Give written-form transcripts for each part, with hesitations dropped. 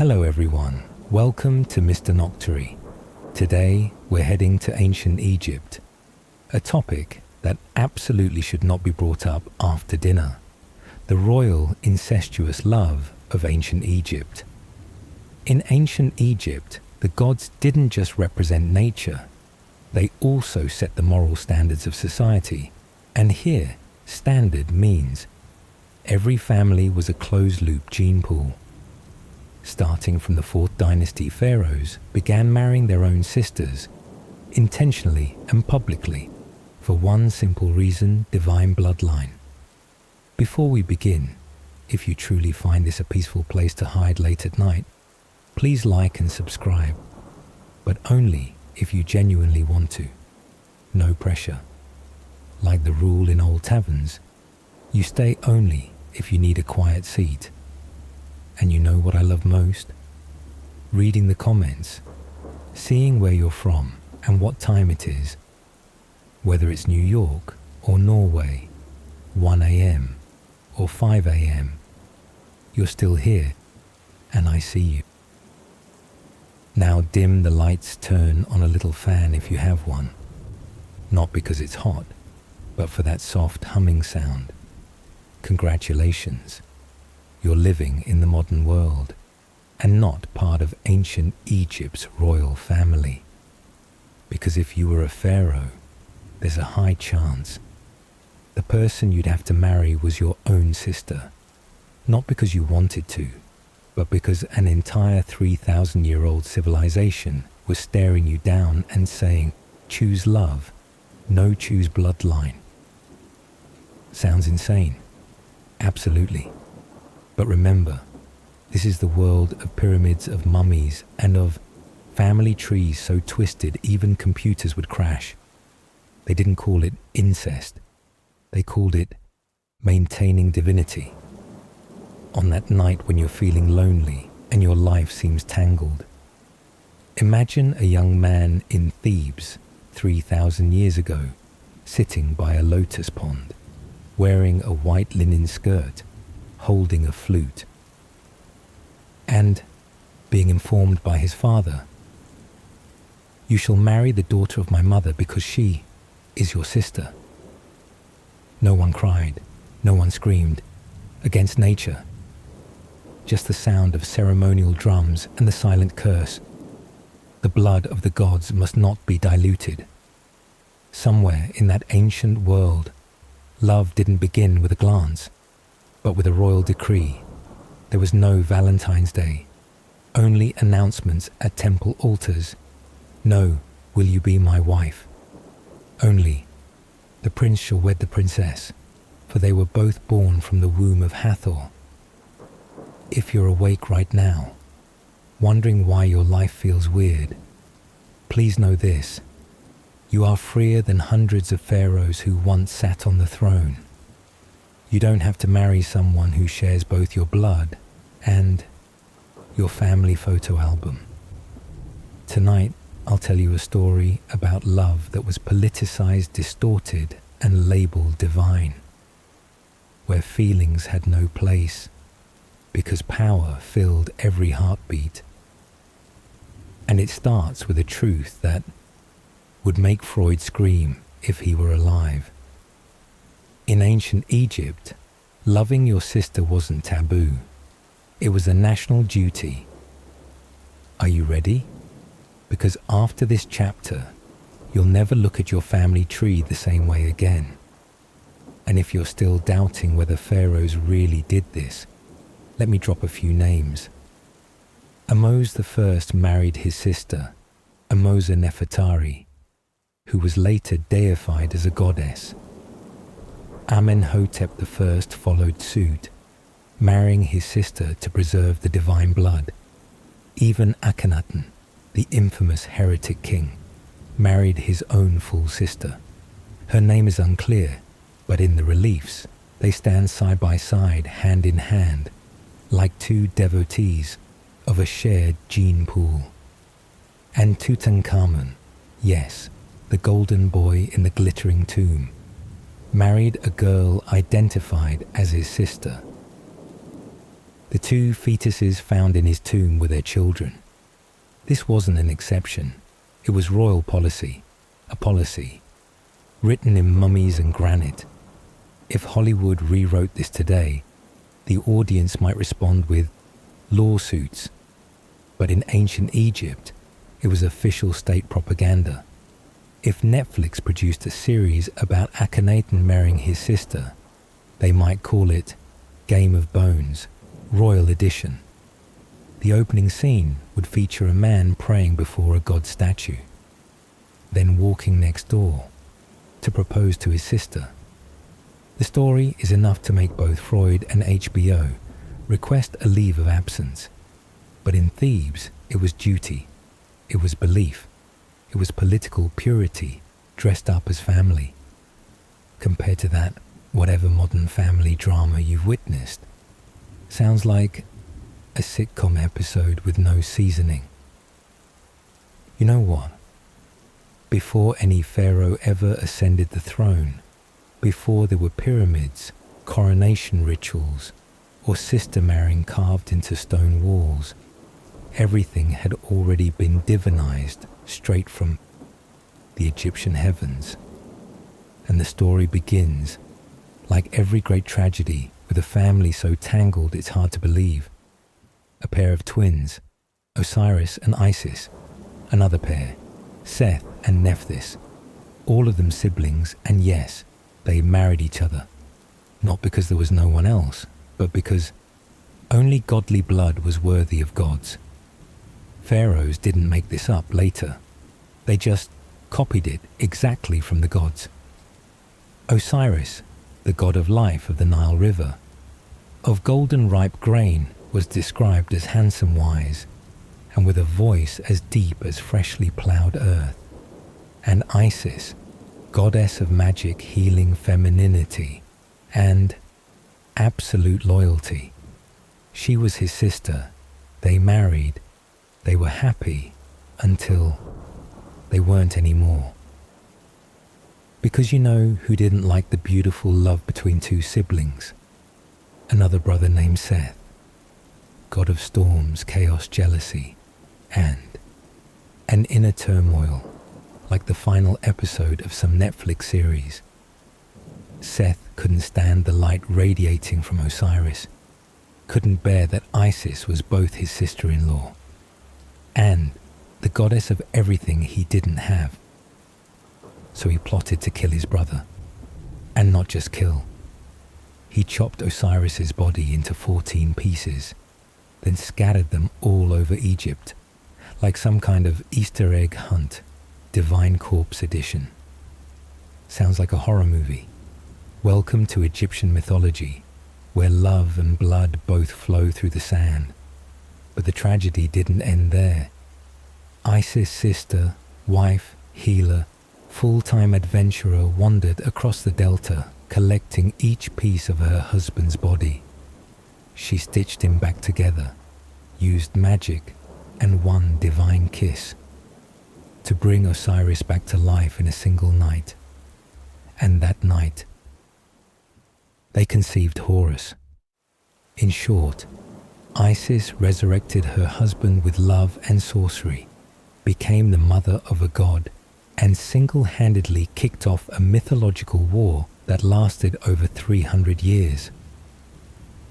Hello everyone, welcome to Mr. Noctory. Today we're heading to ancient Egypt, a topic that absolutely should not be brought up after dinner, the royal incestuous love of ancient Egypt. In ancient Egypt, the gods didn't just represent nature, they also set the moral standards of society, and here standard means every family was a closed-loop gene pool. Starting from the 4th dynasty, pharaohs began marrying their own sisters, intentionally and publicly, for one simple reason: divine bloodline. Before we begin, if you truly find this a peaceful place to hide late at night, please like and subscribe, but only if you genuinely want to. No pressure. Like the rule in old taverns, you stay only if you need a quiet seat. And you know what I love most? Reading the comments, seeing where you're from and what time it is. Whether it's New York or Norway, 1 a.m. or 5 a.m. You're still here, and I see you. Now dim the lights, turn on a little fan if you have one. Not because it's hot, but for that soft humming sound. Congratulations. You're living in the modern world and not part of ancient Egypt's royal family. Because if you were a pharaoh, there's a high chance the person you'd have to marry was your own sister, not because you wanted to, but because an entire 3,000-year-old civilization was staring you down and saying, choose love, no choose bloodline. Sounds insane? Absolutely. But remember, this is the world of pyramids, of mummies, and of family trees so twisted even computers would crash. They didn't call it incest. They called it maintaining divinity. On that night when you're feeling lonely and your life seems tangled, imagine a young man in Thebes 3,000 years ago, sitting by a lotus pond, wearing a white linen skirt, holding a flute, and being informed by his father, "You shall marry the daughter of my mother because she is your sister." No one cried, no one screamed, against nature. Just the sound of ceremonial drums and the silent curse. The blood of the gods must not be diluted. Somewhere in that ancient world, love didn't begin with a glance, but with a royal decree. There was no Valentine's Day, only announcements at temple altars. No, will you be my wife? Only, the prince shall wed the princess, for they were both born from the womb of Hathor. If you're awake right now, wondering why your life feels weird, please know this: you are freer than hundreds of pharaohs who once sat on the throne. You don't have to marry someone who shares both your blood and your family photo album. Tonight, I'll tell you a story about love that was politicized, distorted, and labeled divine, where feelings had no place because power filled every heartbeat. And it starts with a truth that would make Freud scream if he were alive. In ancient Egypt, loving your sister wasn't taboo. It was a national duty. Are you ready? Because after this chapter, you'll never look at your family tree the same way again. And if you're still doubting whether pharaohs really did this, let me drop a few names. Amos I married his sister, Amosa Nefertari, who was later deified as a goddess. Amenhotep I followed suit, marrying his sister to preserve the divine blood. Even Akhenaten, the infamous heretic king, married his own full sister. Her name is unclear, but in the reliefs, they stand side by side, hand in hand, like two devotees of a shared gene pool. And Tutankhamun, yes, the golden boy in the glittering tomb, married a girl identified as his sister. The 2 fetuses found in his tomb were their children. This wasn't an exception. It was royal policy, a policy written in mummies and granite. If Hollywood rewrote this today, the audience might respond with lawsuits. But in ancient Egypt, it was official state propaganda. If Netflix produced a series about Akhenaten marrying his sister, they might call it Game of Bones, Royal Edition. The opening scene would feature a man praying before a god statue, then walking next door to propose to his sister. The story is enough to make both Freud and HBO request a leave of absence. But in Thebes, it was duty, it was belief, it was political purity dressed up as family. Compared to that, whatever modern family drama you've witnessed sounds like a sitcom episode with no seasoning. You know what? Before any pharaoh ever ascended the throne, before there were pyramids, coronation rituals, or sister marrying carved into stone walls, everything had already been divinized straight from the Egyptian heavens. And the story begins, like every great tragedy, with a family so tangled it's hard to believe. A pair of twins, Osiris and Isis, another pair, Seth and Nephthys, all of them siblings, and yes, they married each other, not because there was no one else, but because only godly blood was worthy of gods. Pharaohs didn't make this up later. They just copied it exactly from the gods. Osiris, the god of life of the Nile River, of golden ripe grain, was described as handsome wise, and with a voice as deep as freshly ploughed earth. And Isis, goddess of magic healing femininity and absolute loyalty. She was his sister. They married. They were happy until they weren't anymore. Because you know who didn't like the beautiful love between 2 siblings? Another brother named Seth, god of storms, chaos, jealousy, and an inner turmoil, like the final episode of some Netflix series. Seth couldn't stand the light radiating from Osiris, couldn't bear that Isis was both his sister-in-law and the goddess of everything he didn't have. So he plotted to kill his brother, and not just kill. He chopped Osiris's body into 14 pieces, then scattered them all over Egypt, like some kind of Easter egg hunt, Divine Corpse edition. Sounds like a horror movie. Welcome to Egyptian mythology, where love and blood both flow through the sand. But the tragedy didn't end there. Isis' sister, wife, healer, full-time adventurer wandered across the delta, collecting each piece of her husband's body. She stitched him back together, used magic and one divine kiss to bring Osiris back to life in a single night. And that night, they conceived Horus. In short, Isis resurrected her husband with love and sorcery, became the mother of a god, and single-handedly kicked off a mythological war that lasted over 300 years.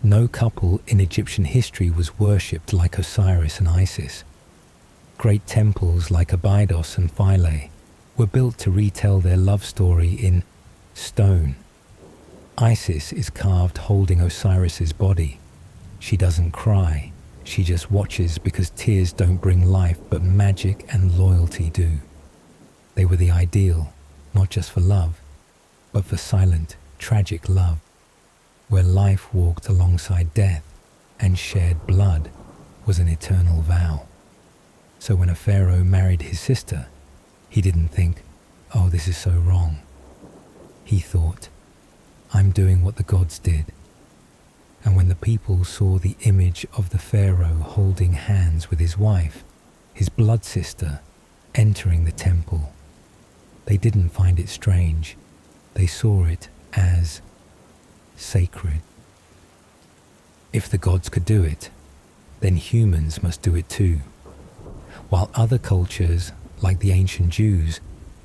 No couple in Egyptian history was worshipped like Osiris and Isis. Great temples like Abydos and Philae were built to retell their love story in stone. Isis is carved holding Osiris's body. She doesn't cry. She just watches because tears don't bring life, but magic and loyalty do. They were the ideal, not just for love, but for silent, tragic love, where life walked alongside death and shared blood was an eternal vow. So when a pharaoh married his sister, he didn't think, oh, this is so wrong. He thought, I'm doing what the gods did. And when the people saw the image of the pharaoh holding hands with his wife, his blood sister, entering the temple, they didn't find it strange. They saw it as sacred. If the gods could do it, then humans must do it too. While other cultures, like the ancient Jews,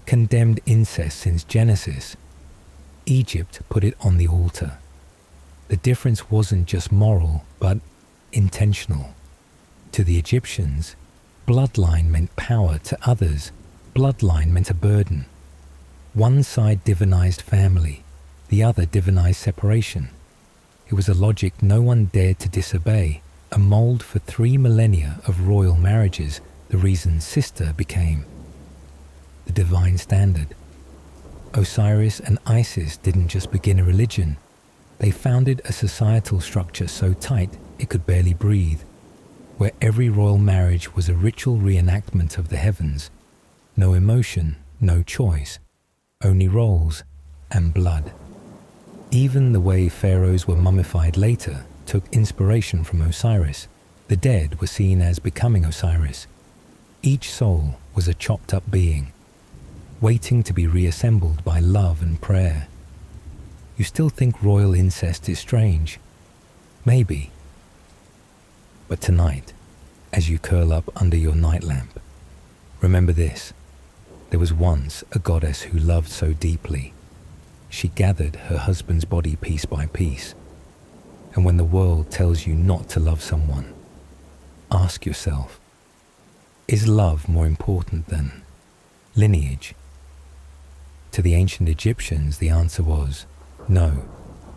condemned incest since Genesis, Egypt put it on the altar. The difference wasn't just moral, but intentional. To the Egyptians, bloodline meant power. To others, bloodline meant a burden. One side divinized family, the other divinized separation. It was a logic no one dared to disobey, a mold for 3 millennia of royal marriages, the reason sister became the divine standard. Osiris and Isis didn't just begin a religion, they founded a societal structure so tight it could barely breathe, where every royal marriage was a ritual reenactment of the heavens. No emotion, no choice, only roles and blood. Even the way pharaohs were mummified later took inspiration from Osiris. The dead were seen as becoming Osiris. Each soul was a chopped-up being, waiting to be reassembled by love and prayer. You still think royal incest is strange? Maybe. But tonight, as you curl up under your night lamp, remember this. There was once a goddess who loved so deeply. She gathered her husband's body piece by piece. And when the world tells you not to love someone, ask yourself, is love more important than lineage? To the ancient Egyptians, the answer was, no,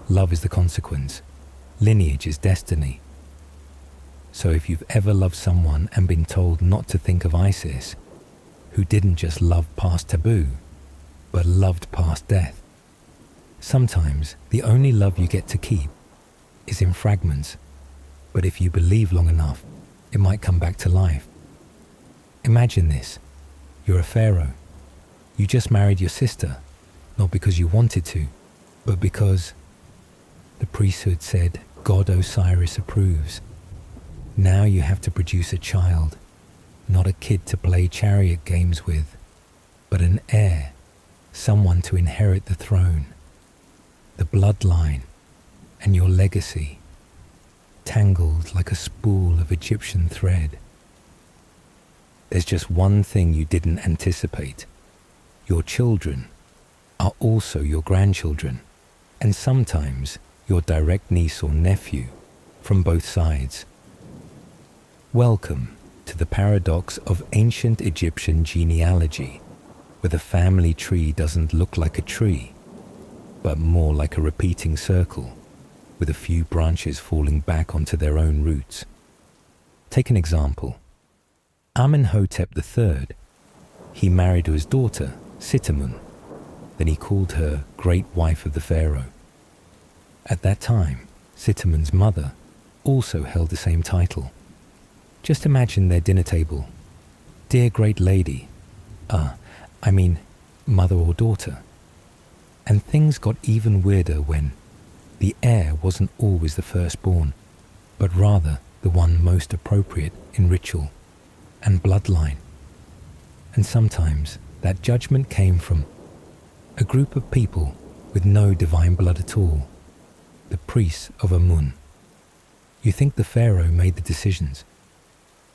love is the consequence. Lineage is destiny. So if you've ever loved someone and been told not to think of Isis, who didn't just love past taboo, but loved past death, sometimes the only love you get to keep is in fragments, but if you believe long enough, it might come back to life. Imagine this. You're a pharaoh. You just married your sister, not because you wanted to, but because the priesthood said God Osiris approves. Now you have to produce a child, not a kid to play chariot games with, but an heir, someone to inherit the throne, the bloodline, and your legacy, tangled like a spool of Egyptian thread. There's just one thing you didn't anticipate. Your children are also your grandchildren, and sometimes your direct niece or nephew from both sides. Welcome to the paradox of ancient Egyptian genealogy, where the family tree doesn't look like a tree, but more like a repeating circle, with a few branches falling back onto their own roots. Take an example. Amenhotep III, he married to his daughter, Sitamun. Then he called her Great Wife of the Pharaoh. At that time, Sitamun's mother also held the same title. Just imagine their dinner table. Dear Great Lady, mother or daughter. And things got even weirder when the heir wasn't always the firstborn, but rather the one most appropriate in ritual and bloodline. And sometimes that judgment came from a group of people with no divine blood at all, the priests of Amun. You think the pharaoh made the decisions?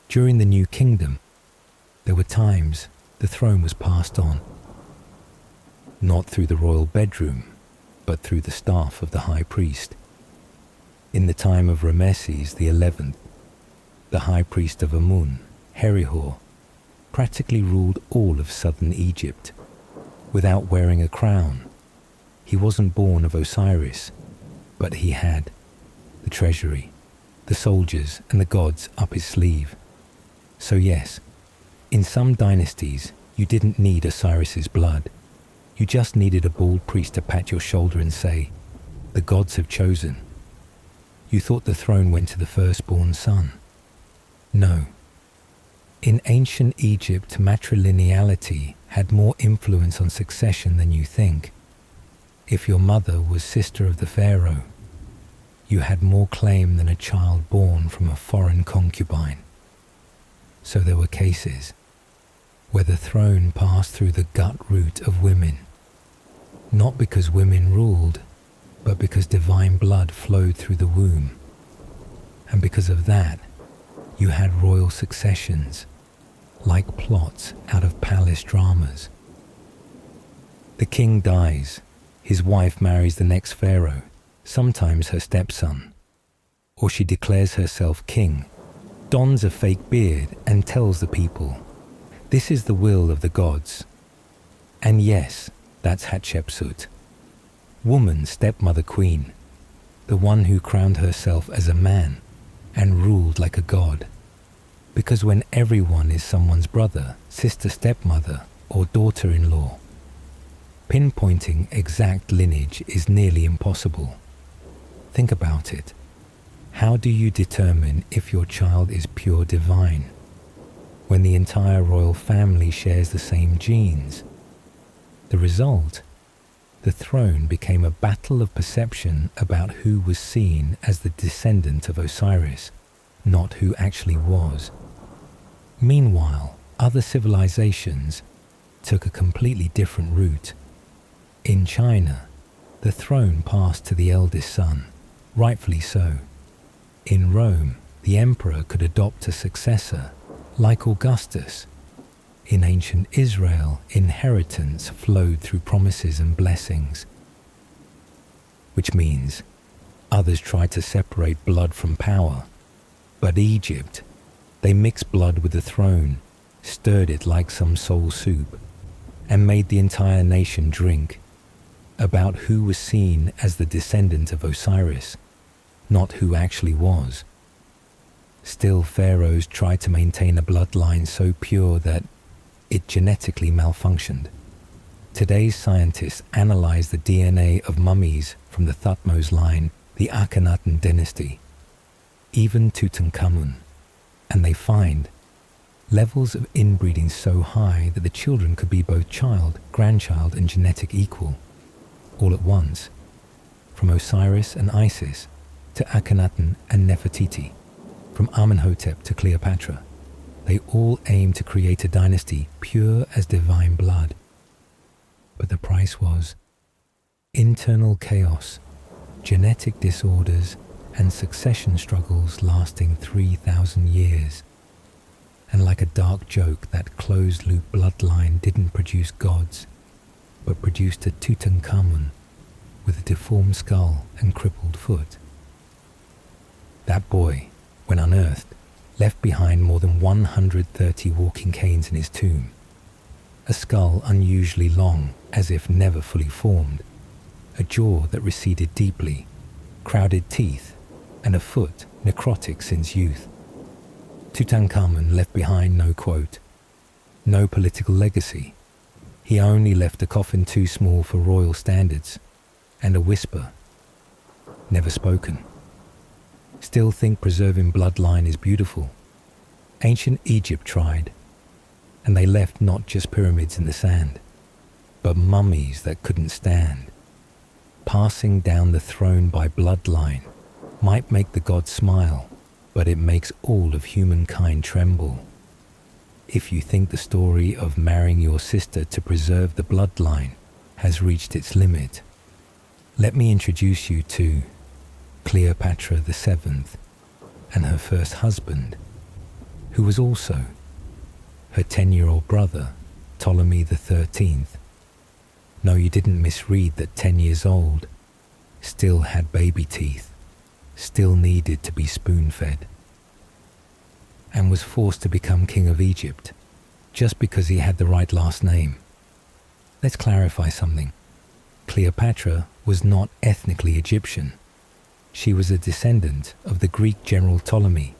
During the New Kingdom, there were times the throne was passed on, not through the royal bedroom, but through the staff of the high priest. In the time of Ramesses XI, the high priest of Amun, Herihor, practically ruled all of southern Egypt. Without wearing a crown, he wasn't born of Osiris, but he had the treasury, the soldiers and the gods up his sleeve. So yes, in some dynasties, you didn't need Osiris's blood. You just needed a bald priest to pat your shoulder and say, the gods have chosen. You thought the throne went to the firstborn son. No. In ancient Egypt, matrilineality had more influence on succession than you think. If your mother was sister of the pharaoh, you had more claim than a child born from a foreign concubine. So there were cases where the throne passed through the gut root of women, not because women ruled, but because divine blood flowed through the womb. And because of that, you had royal successions, like plots out of palace dramas. The king dies, his wife marries the next pharaoh, sometimes her stepson, or she declares herself king, dons a fake beard and tells the people, "This is the will of the gods." And yes, that's Hatshepsut, woman stepmother queen, the one who crowned herself as a man and ruled like a god. Because when everyone is someone's brother, sister, stepmother, or daughter-in-law, pinpointing exact lineage is nearly impossible. Think about it. How do you determine if your child is pure divine when the entire royal family shares the same genes? The result? The throne became a battle of perception about who was seen as the descendant of Osiris, not who actually was. Meanwhile, other civilizations took a completely different route. In China, the throne passed to the eldest son, rightfully so. In Rome, the emperor could adopt a successor, like Augustus. In ancient Israel, inheritance flowed through promises and blessings, which means others tried to separate blood from power. But Egypt, they mixed blood with the throne, stirred it like some soul soup, and made the entire nation drink, about who was seen as the descendant of Osiris, not who actually was. Still, pharaohs tried to maintain a bloodline so pure that it genetically malfunctioned. Today's scientists analyze the DNA of mummies from the Thutmose line, the Akhenaten dynasty, even Tutankhamun, and they find levels of inbreeding so high that the children could be both child, grandchild, and genetic equal, all at once, from Osiris and Isis to Akhenaten and Nefertiti, from Amenhotep to Cleopatra. They all aim to create a dynasty pure as divine blood. But the price was internal chaos, genetic disorders, and succession struggles lasting 3,000 years. And like a dark joke, that closed-loop bloodline didn't produce gods, but produced a Tutankhamun with a deformed skull and crippled foot. That boy, when unearthed, left behind more than 130 walking canes in his tomb, a skull unusually long, as if never fully formed, a jaw that receded deeply, crowded teeth, and a foot necrotic since youth. Tutankhamun left behind no quote, no political legacy. He only left a coffin too small for royal standards, and a whisper, never spoken. Still think preserving bloodline is beautiful. Ancient Egypt tried, and they left not just pyramids in the sand, but mummies that couldn't stand. Passing down the throne by bloodline might make the gods smile, but it makes all of humankind tremble. If you think the story of marrying your sister to preserve the bloodline has reached its limit, let me introduce you to Cleopatra VII and her first husband, who was also her 10-year-old brother, Ptolemy XIII. No, you didn't misread that 10 years old, still had baby teeth, still needed to be spoon-fed, and was forced to become king of Egypt just because he had the right last name. Let's clarify something. Cleopatra was not ethnically Egyptian. She was a descendant of the Greek general Ptolemy,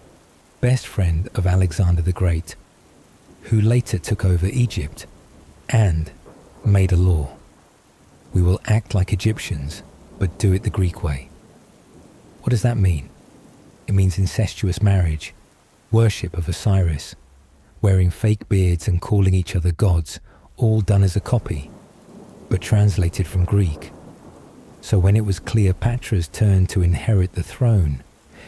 best friend of Alexander the Great, who later took over Egypt and made a law. We will act like Egyptians, but do it the Greek way. What does that mean? It means incestuous marriage, worship of Osiris, wearing fake beards and calling each other gods, all done as a copy, but translated from Greek. So when it was Cleopatra's turn to inherit the throne,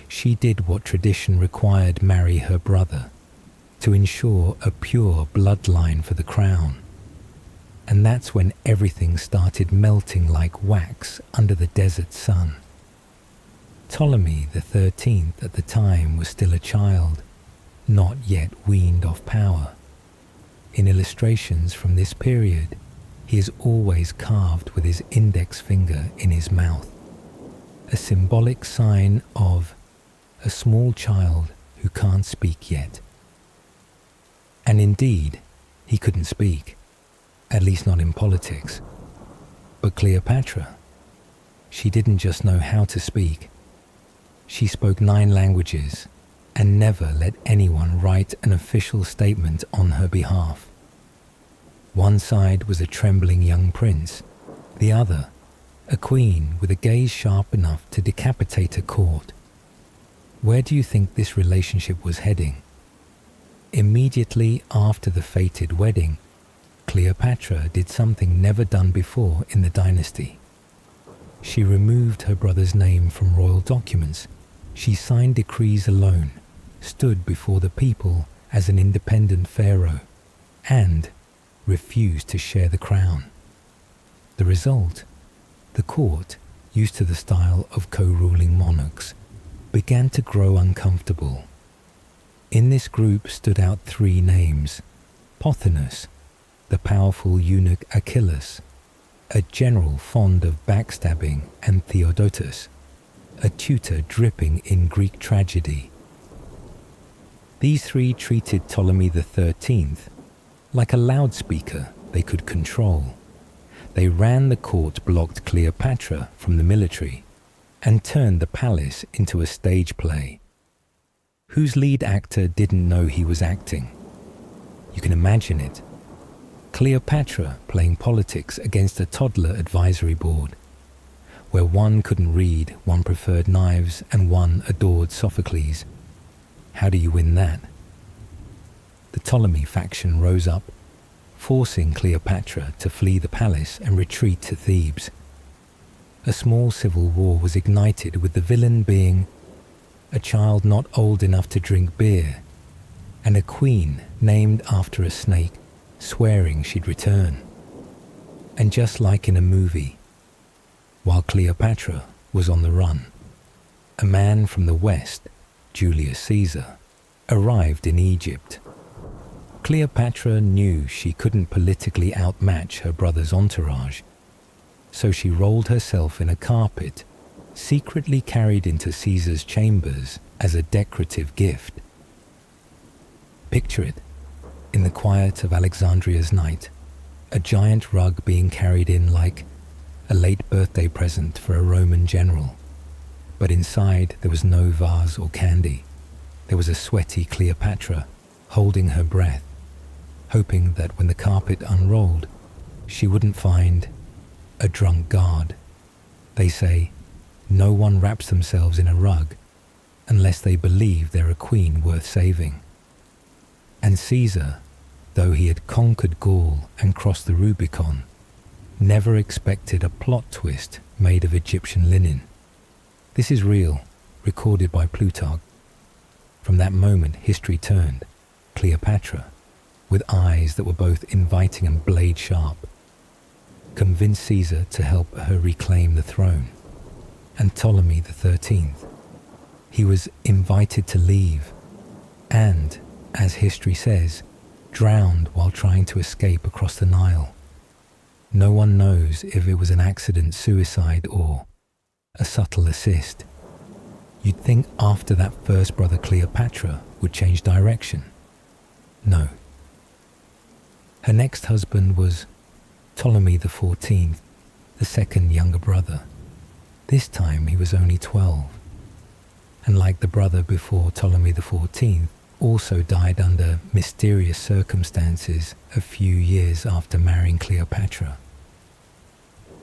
she did what tradition required: marry her brother, to ensure a pure bloodline for the crown. And that's when everything started melting like wax under the desert sun. Ptolemy the 13th at the time was still a child, not yet weaned off power. In illustrations from this period, he is always carved with his index finger in his mouth, a symbolic sign of a small child who can't speak yet. And indeed, he couldn't speak, at least not in politics. But Cleopatra, she didn't just know how to speak. She spoke 9 languages and never let anyone write an official statement on her behalf. One side was a trembling young prince, the other, a queen with a gaze sharp enough to decapitate a court. Where do you think this relationship was heading? Immediately after the fated wedding, Cleopatra did something never done before in the dynasty. She removed her brother's name from royal documents. She signed decrees alone, stood before the people as an independent pharaoh, and refused to share the crown. The result, the court, used to the style of co-ruling monarchs, began to grow uncomfortable. In this group stood out 3 names: Pothinus, the powerful eunuch Achilles, a general fond of backstabbing, and Theodotus, a tutor dripping in Greek tragedy. These 3 treated Ptolemy the 13th like a loudspeaker they could control. They ran the court, blocked Cleopatra from the military, and turned the palace into a stage play. Whose lead actor didn't know he was acting? You can imagine it. Cleopatra playing politics against a toddler advisory board, where one couldn't read, one preferred knives, and one adored Sophocles. How do you win that? The Ptolemy faction rose up, forcing Cleopatra to flee the palace and retreat to Thebes. A small civil war was ignited, with the villain being a child not old enough to drink beer, and a queen named after a snake, swearing she'd return. And just like in a movie, while Cleopatra was on the run, a man from the west, Julius Caesar, arrived in Egypt. Cleopatra knew she couldn't politically outmatch her brother's entourage, so she rolled herself in a carpet, secretly carried into Caesar's chambers as a decorative gift. Picture it, in the quiet of Alexandria's night, a giant rug being carried in like a late birthday present for a Roman general. But inside there was no vase or candy. There was a sweaty Cleopatra holding her breath, hoping that when the carpet unrolled, she wouldn't find a drunk guard. They say no one wraps themselves in a rug unless they believe they're a queen worth saving. And Caesar, though he had conquered Gaul and crossed the Rubicon, never expected a plot twist made of Egyptian linen. This is real, recorded by Plutarch. From that moment, history turned. Cleopatra, with eyes that were both inviting and blade sharp, convinced Caesar to help her reclaim the throne. And Ptolemy the 13th, he was invited to leave, and, as history says, drowned while trying to escape across the Nile. No one knows if it was an accident suicide or a subtle assist. You'd think after that first brother Cleopatra would change direction. No. Her next husband was Ptolemy the 14th, the second younger brother. This time he was only 12, and like the brother before Ptolemy the 14th, also died under mysterious circumstances a few years after marrying Cleopatra.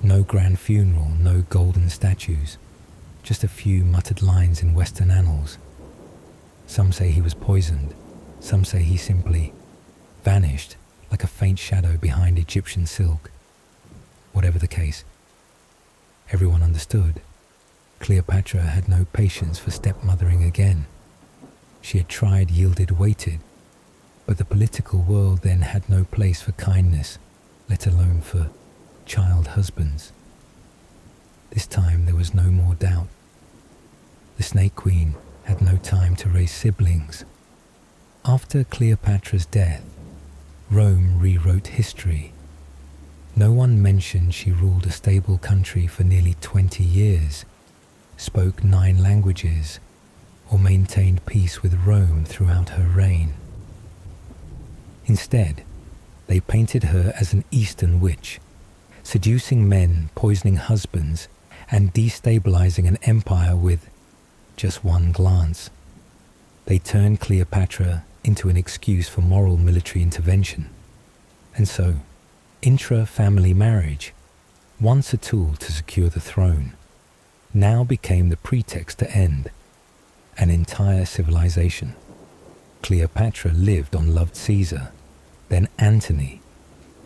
No grand funeral, no golden statues, just a few muttered lines in Western annals. Some say he was poisoned, some say he simply vanished like a faint shadow behind Egyptian silk. Whatever the case, everyone understood. Cleopatra had no patience for stepmothering again. She had tried, yielded, waited, but the political world then had no place for kindness, let alone for child husbands. This time there was no more doubt. The Snake Queen had no time to raise siblings. After Cleopatra's death, Rome rewrote history. No one mentioned she ruled a stable country for nearly 20 years, spoke 9 languages, or maintained peace with Rome throughout her reign. Instead, they painted her as an Eastern witch, seducing men, poisoning husbands, and destabilizing an empire with just one glance. They turned Cleopatra into an excuse for moral military intervention. And so, intra-family marriage, once a tool to secure the throne, now became the pretext to end an entire civilization. Cleopatra lived on loved Caesar, then Antony.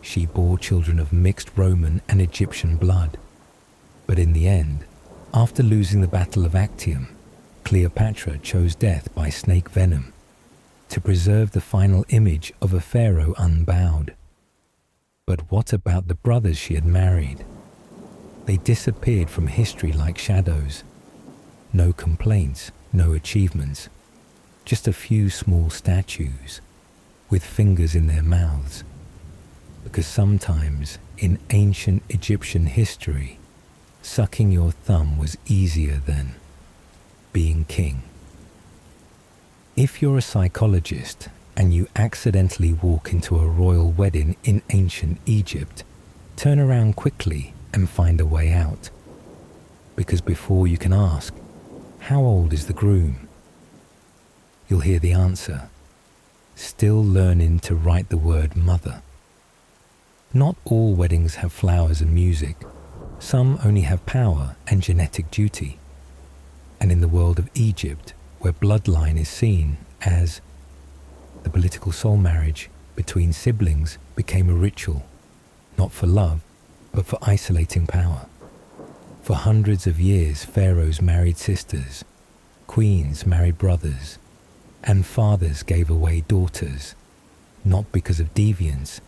She bore children of mixed Roman and Egyptian blood. But in the end, after losing the Battle of Actium, Cleopatra chose death by snake venom to preserve the final image of a pharaoh unbowed. But what about the brothers she had married? They disappeared from history like shadows. No complaints, no achievements, just a few small statues with fingers in their mouths. Because sometimes in ancient Egyptian history, sucking your thumb was easier than being king. If you're a psychologist and you accidentally walk into a royal wedding in ancient Egypt, turn around quickly and find a way out. Because before you can ask, how old is the groom? You'll hear the answer, still learning to write the word mother. Not all weddings have flowers and music. Some only have power and genetic duty. And in the world of Egypt, where bloodline is seen as the political soul marriage between siblings became a ritual, not for love, but for isolating power. For hundreds of years, pharaohs married sisters, queens married brothers, and fathers gave away daughters, not because of deviance,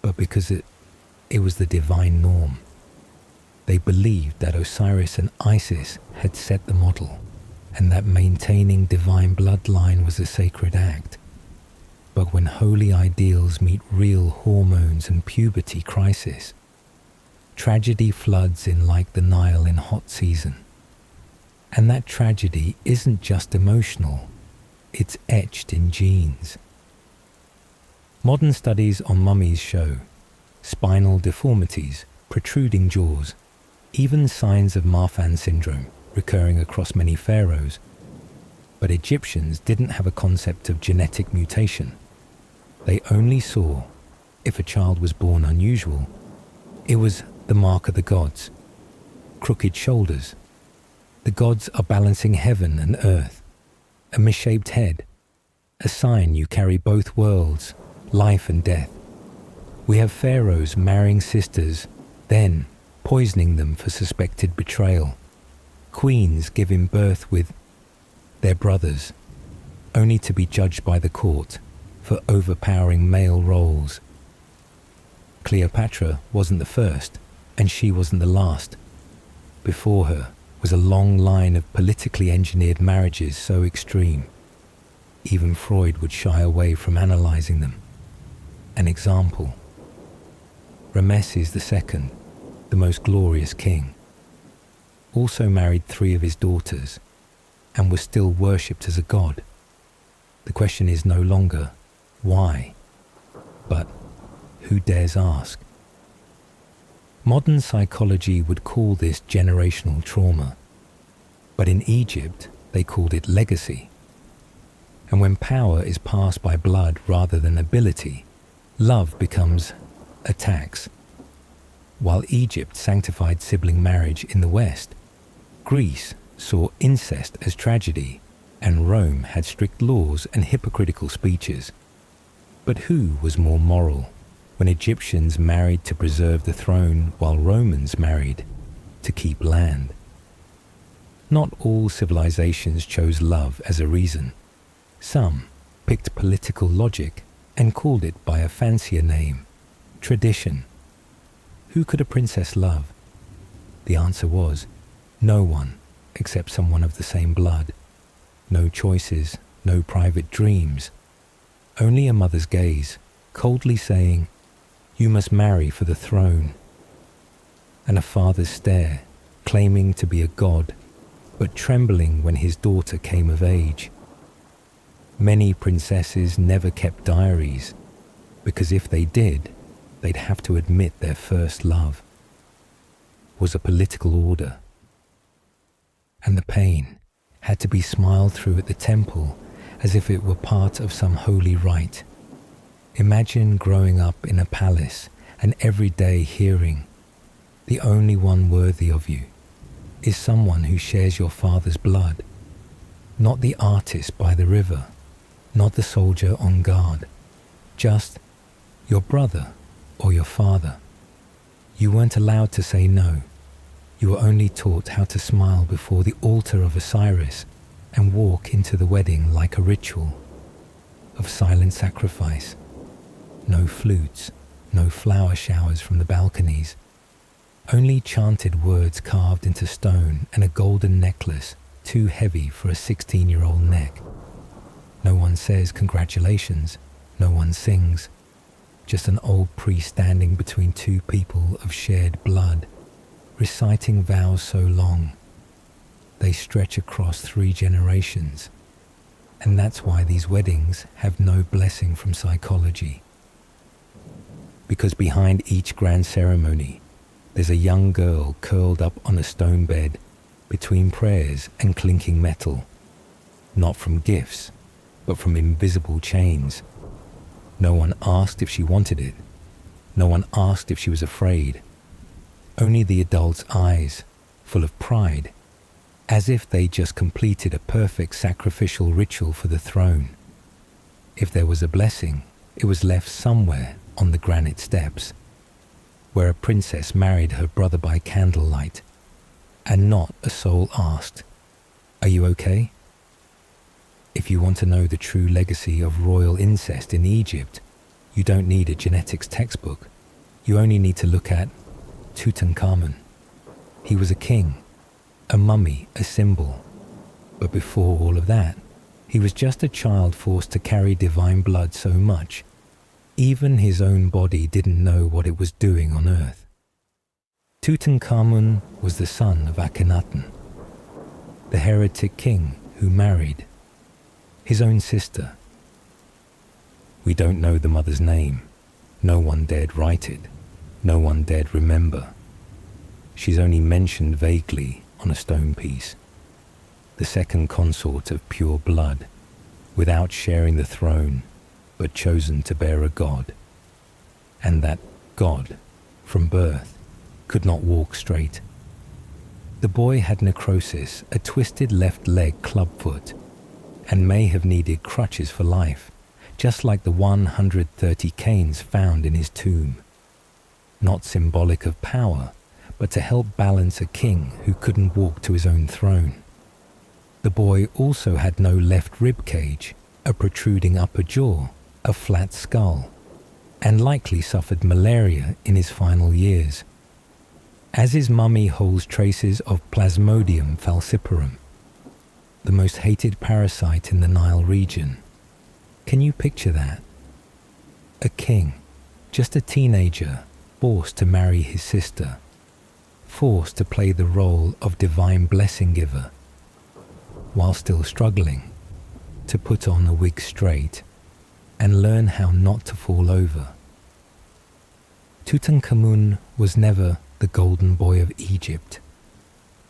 but because it was the divine norm. They believed that Osiris and Isis had set the model, and that maintaining divine bloodline was a sacred act. But when holy ideals meet real hormones and puberty crisis, tragedy floods in like the Nile in hot season. And that tragedy isn't just emotional, it's etched in genes. Modern studies on mummies show spinal deformities, protruding jaws, even signs of Marfan syndrome recurring across many pharaohs. But Egyptians didn't have a concept of genetic mutation. They only saw, if a child was born unusual, it was the mark of the gods. Crooked shoulders. The gods are balancing heaven and earth. A misshaped head. A sign you carry both worlds, life and death. We have pharaohs marrying sisters, then poisoning them for suspected betrayal. Queens giving birth with their brothers, only to be judged by the court for overpowering male roles. Cleopatra wasn't the first, and she wasn't the last. Before her was a long line of politically engineered marriages so extreme, even Freud would shy away from analyzing them. An example: Rameses II, the most glorious king, also married 3 of his daughters and was still worshipped as a god. The question is no longer why, but who dares ask? Modern psychology would call this generational trauma, but in Egypt they called it legacy. And when power is passed by blood rather than ability, love becomes a tax. While Egypt sanctified sibling marriage in the West, Greece saw incest as tragedy, and Rome had strict laws and hypocritical speeches. But who was more moral when Egyptians married to preserve the throne while Romans married to keep land? Not all civilizations chose love as a reason. Some picked political logic and called it by a fancier name, tradition. Who could a princess love? The answer was no one, except someone of the same blood. No choices, no private dreams. Only a mother's gaze, coldly saying, "You must marry for the throne." And a father's stare, claiming to be a god, but trembling when his daughter came of age. Many princesses never kept diaries, because if they did, they'd have to admit their first love was a political order. And the pain had to be smiled through at the temple as if it were part of some holy rite. Imagine growing up in a palace and every day hearing, "The only one worthy of you is someone who shares your father's blood, not the artist by the river, not the soldier on guard, just your brother or your father." You weren't allowed to say no. You were only taught how to smile before the altar of Osiris and walk into the wedding like a ritual of silent sacrifice. No flutes, no flower showers from the balconies, only chanted words carved into stone and a golden necklace too heavy for a 16-year-old neck. No one says congratulations, no one sings, just an old priest standing between two people of shared blood, reciting vows so long they stretch across 3 generations. And that's why these weddings have no blessing from psychology. Because behind each grand ceremony, there's a young girl curled up on a stone bed between prayers and clinking metal, not from gifts, but from invisible chains. No one asked if she wanted it. No one asked if she was afraid. Only the adult's eyes, full of pride, as if they just completed a perfect sacrificial ritual for the throne. If there was a blessing, it was left somewhere on the granite steps, where a princess married her brother by candlelight, and not a soul asked, "Are you okay?" If you want to know the true legacy of royal incest in Egypt, you don't need a genetics textbook. You only need to look at Tutankhamun. He was a king, a mummy, a symbol. But before all of that, he was just a child forced to carry divine blood so much, even his own body didn't know what it was doing on earth. Tutankhamun was the son of Akhenaten, the heretic king who married his own sister. We don't know the mother's name. No one dared write it. No one dared remember. She's only mentioned vaguely on a stone piece. The second consort of pure blood, without sharing the throne, but chosen to bear a god. And that god, from birth, could not walk straight. The boy had necrosis, a twisted left leg clubfoot, and may have needed crutches for life, just like the 130 canes found in his tomb. Not symbolic of power, but to help balance a king who couldn't walk to his own throne. The boy also had no left rib cage, a protruding upper jaw, a flat skull, and likely suffered malaria in his final years, as his mummy holds traces of Plasmodium falciparum, the most hated parasite in the Nile region. Can you picture that? A king, just a teenager, forced to marry his sister, forced to play the role of divine blessing giver, while still struggling to put on a wig straight and learn how not to fall over. Tutankhamun was never the golden boy of Egypt.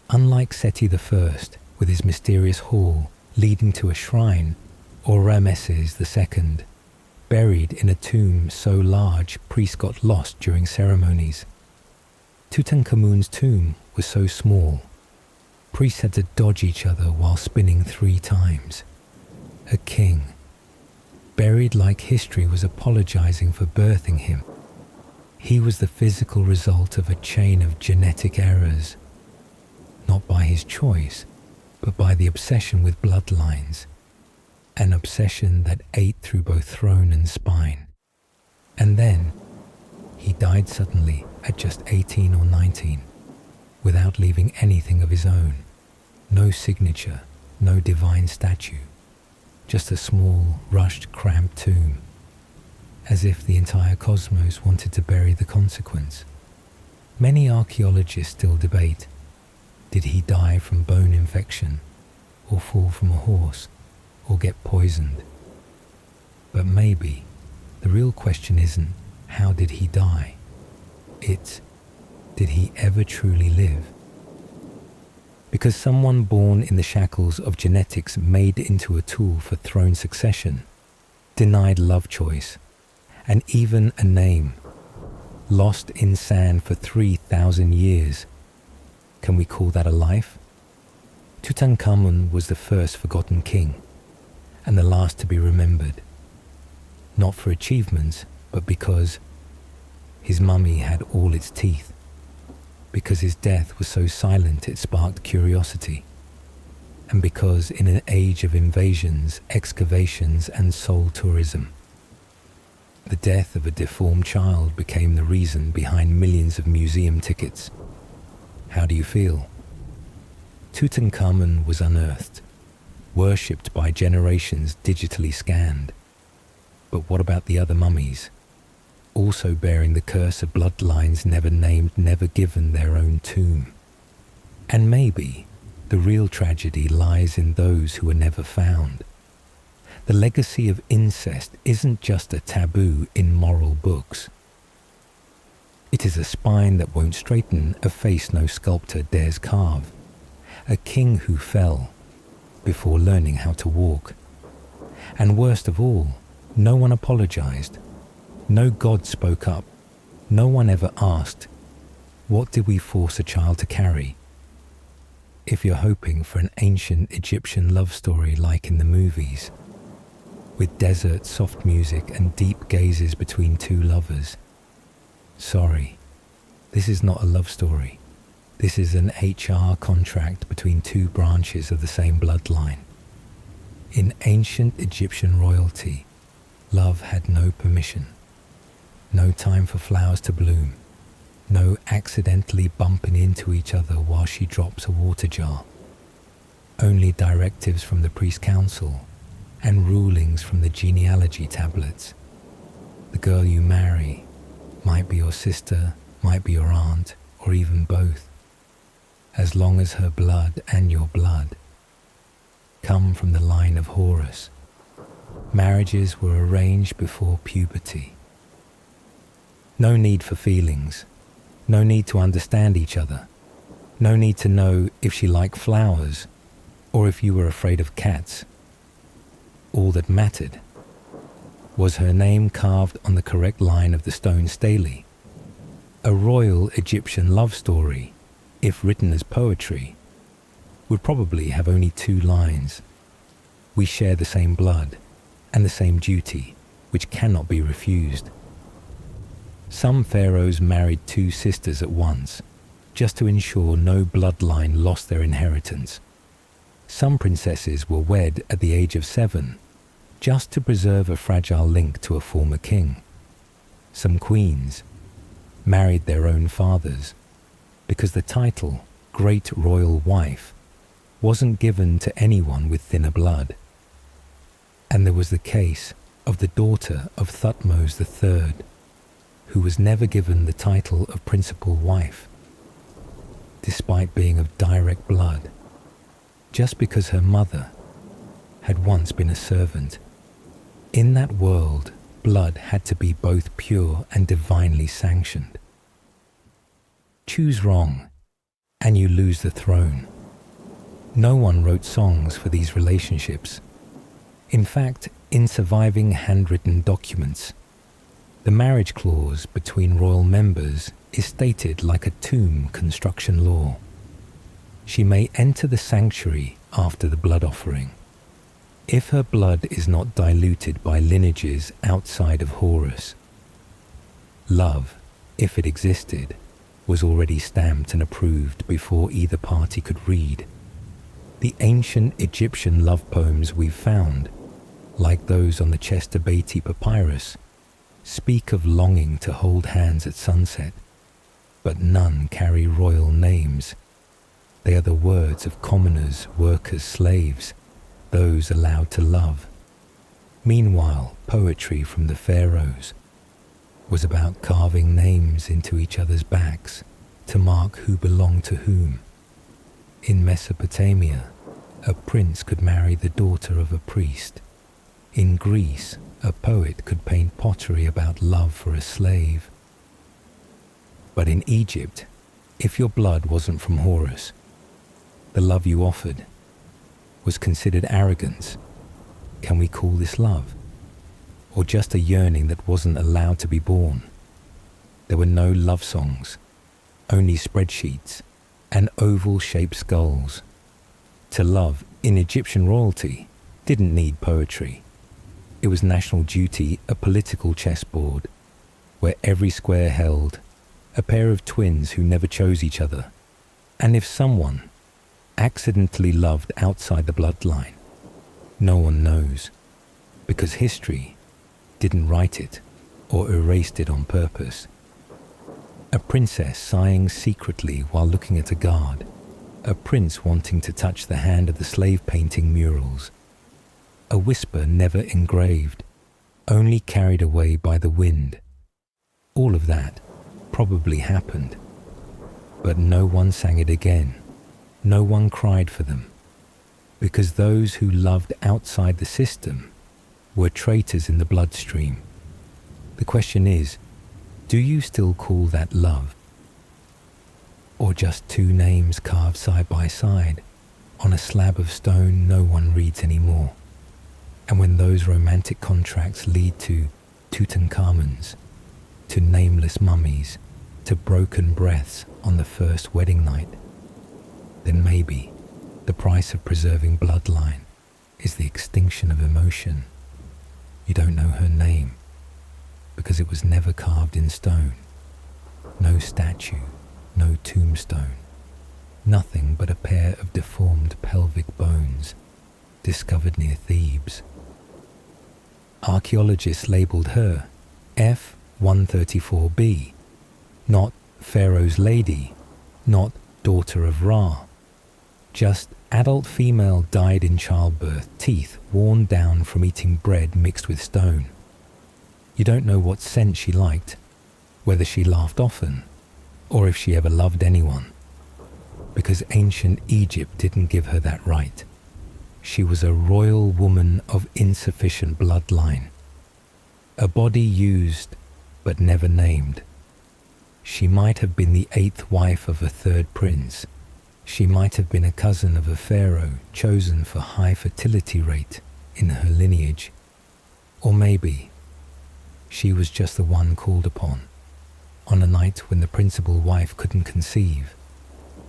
Unlike Seti I, with his mysterious hall leading to a shrine, or Rameses II, buried in a tomb so large priests got lost during ceremonies. Tutankhamun's tomb was so small, priests had to dodge each other while spinning 3 times. A king, buried like history was apologizing for birthing him. He was the physical result of a chain of genetic errors, not by his choice, but by the obsession with bloodlines, an obsession that ate through both throne and spine. And then he died suddenly at just 18 or 19, without leaving anything of his own, No signature, no divine statue, just a small, rushed, cramped tomb, as if the entire cosmos wanted to bury the consequence. Many archaeologists still debate, did he die from bone infection, or fall from a horse, or get poisoned? But maybe the real question isn't, how did he die? It's, did he ever truly live? Because someone born in the shackles of genetics made into a tool for throne succession, denied love choice, and even a name, lost in sand for 3,000 years, can we call that a life? Tutankhamun was the first forgotten king, and the last to be remembered, not for achievements, but because his mummy had all its teeth, because his death was so silent it sparked curiosity, and because in an age of invasions, excavations, and soul tourism, the death of a deformed child became the reason behind millions of museum tickets. How do you feel? Tutankhamun was unearthed, worshipped by generations digitally scanned. But what about the other mummies, also bearing the curse of bloodlines never named, never given their own tomb? And maybe the real tragedy lies in those who were never found. The legacy of incest isn't just a taboo in moral books. It is a spine that won't straighten, a face no sculptor dares carve, a king who fell before learning how to walk. And worst of all, no one apologized. No God spoke up. No one ever asked, what did we force a child to carry? If you're hoping for an ancient Egyptian love story like in the movies, with desert soft music and deep gazes between two lovers, sorry, this is not a love story. This is an HR contract between two branches of the same bloodline. In ancient Egyptian royalty, love had no permission, no time for flowers to bloom, no accidentally bumping into each other while she drops a water jar, only directives from the priest council and rulings from the genealogy tablets. The girl you marry might be your sister, might be your aunt, or even both, as long as her blood and your blood come from the line of Horus. Marriages were arranged before puberty. No need for feelings, no need to understand each other, no need to know if she liked flowers or if you were afraid of cats. All that mattered was her name carved on the correct line of the stone stele. A royal Egyptian love story, if written as poetry, would probably have only 2 lines. We share the same blood and the same duty, which cannot be refused. Some pharaohs married 2 sisters at once, just to ensure no bloodline lost their inheritance. Some princesses were wed at the age of 7, just to preserve a fragile link to a former king. Some queens married their own fathers, because the title Great Royal Wife wasn't given to anyone with thinner blood. And there was the case of the daughter of Thutmose III, who was never given the title of principal wife, despite being of direct blood, just because her mother had once been a servant. In that world, blood had to be both pure and divinely sanctioned. Choose wrong, and you lose the throne. No one wrote songs for these relationships. In fact, in surviving handwritten documents, the marriage clause between royal members is stated like a tomb construction law. She may enter the sanctuary after the blood offering, if her blood is not diluted by lineages outside of Horus. Love, if it existed, was already stamped and approved before either party could read. The ancient Egyptian love poems we've found, like those on the Chester Beatty papyrus, speak of longing to hold hands at sunset, but none carry royal names. They are the words of commoners, workers, slaves, those allowed to love. Meanwhile, poetry from the pharaohs was about carving names into each other's backs to mark who belonged to whom. In Mesopotamia, a prince could marry the daughter of a priest. In Greece, a poet could paint pottery about love for a slave. But in Egypt, if your blood wasn't from Horus, the love you offered was considered arrogance. Can we call this love? Or just a yearning that wasn't allowed to be born? There were no love songs, only spreadsheets and oval-shaped skulls. To love in Egyptian royalty didn't need poetry. It was national duty, a political chessboard, where every square held a pair of twins who never chose each other. And if someone accidentally loved outside the bloodline, no one knows, because history didn't write it or erased it on purpose. A princess sighing secretly while looking at a guard, a prince wanting to touch the hand of the slave painting murals, a whisper never engraved, only carried away by the wind. All of that probably happened, but no one sang it again. No one cried for them, because those who loved outside the system were traitors in the bloodstream. The question is, do you still call that love? Or just two names carved side by side on a slab of stone no one reads anymore? And when those romantic contracts lead to Tutankhamons, to nameless mummies, to broken breaths on the first wedding night, then maybe the price of preserving bloodline is the extinction of emotion. You don't know her name because it was never carved in stone. No statue, no tombstone, nothing but a pair of deformed pelvic bones discovered near Thebes. Archaeologists labelled her F-134b, not Pharaoh's lady, not daughter of Ra. Just adult female died in childbirth, teeth worn down from eating bread mixed with stone. You don't know what scent she liked, whether she laughed often, or if she ever loved anyone, because ancient Egypt didn't give her that right. She was a royal woman of insufficient bloodline, a body used but never named. She might have been the 8th wife of a 3rd prince. She might have been a cousin of a pharaoh chosen for high fertility rate in her lineage. Or maybe she was just the one called upon on a night when the principal wife couldn't conceive.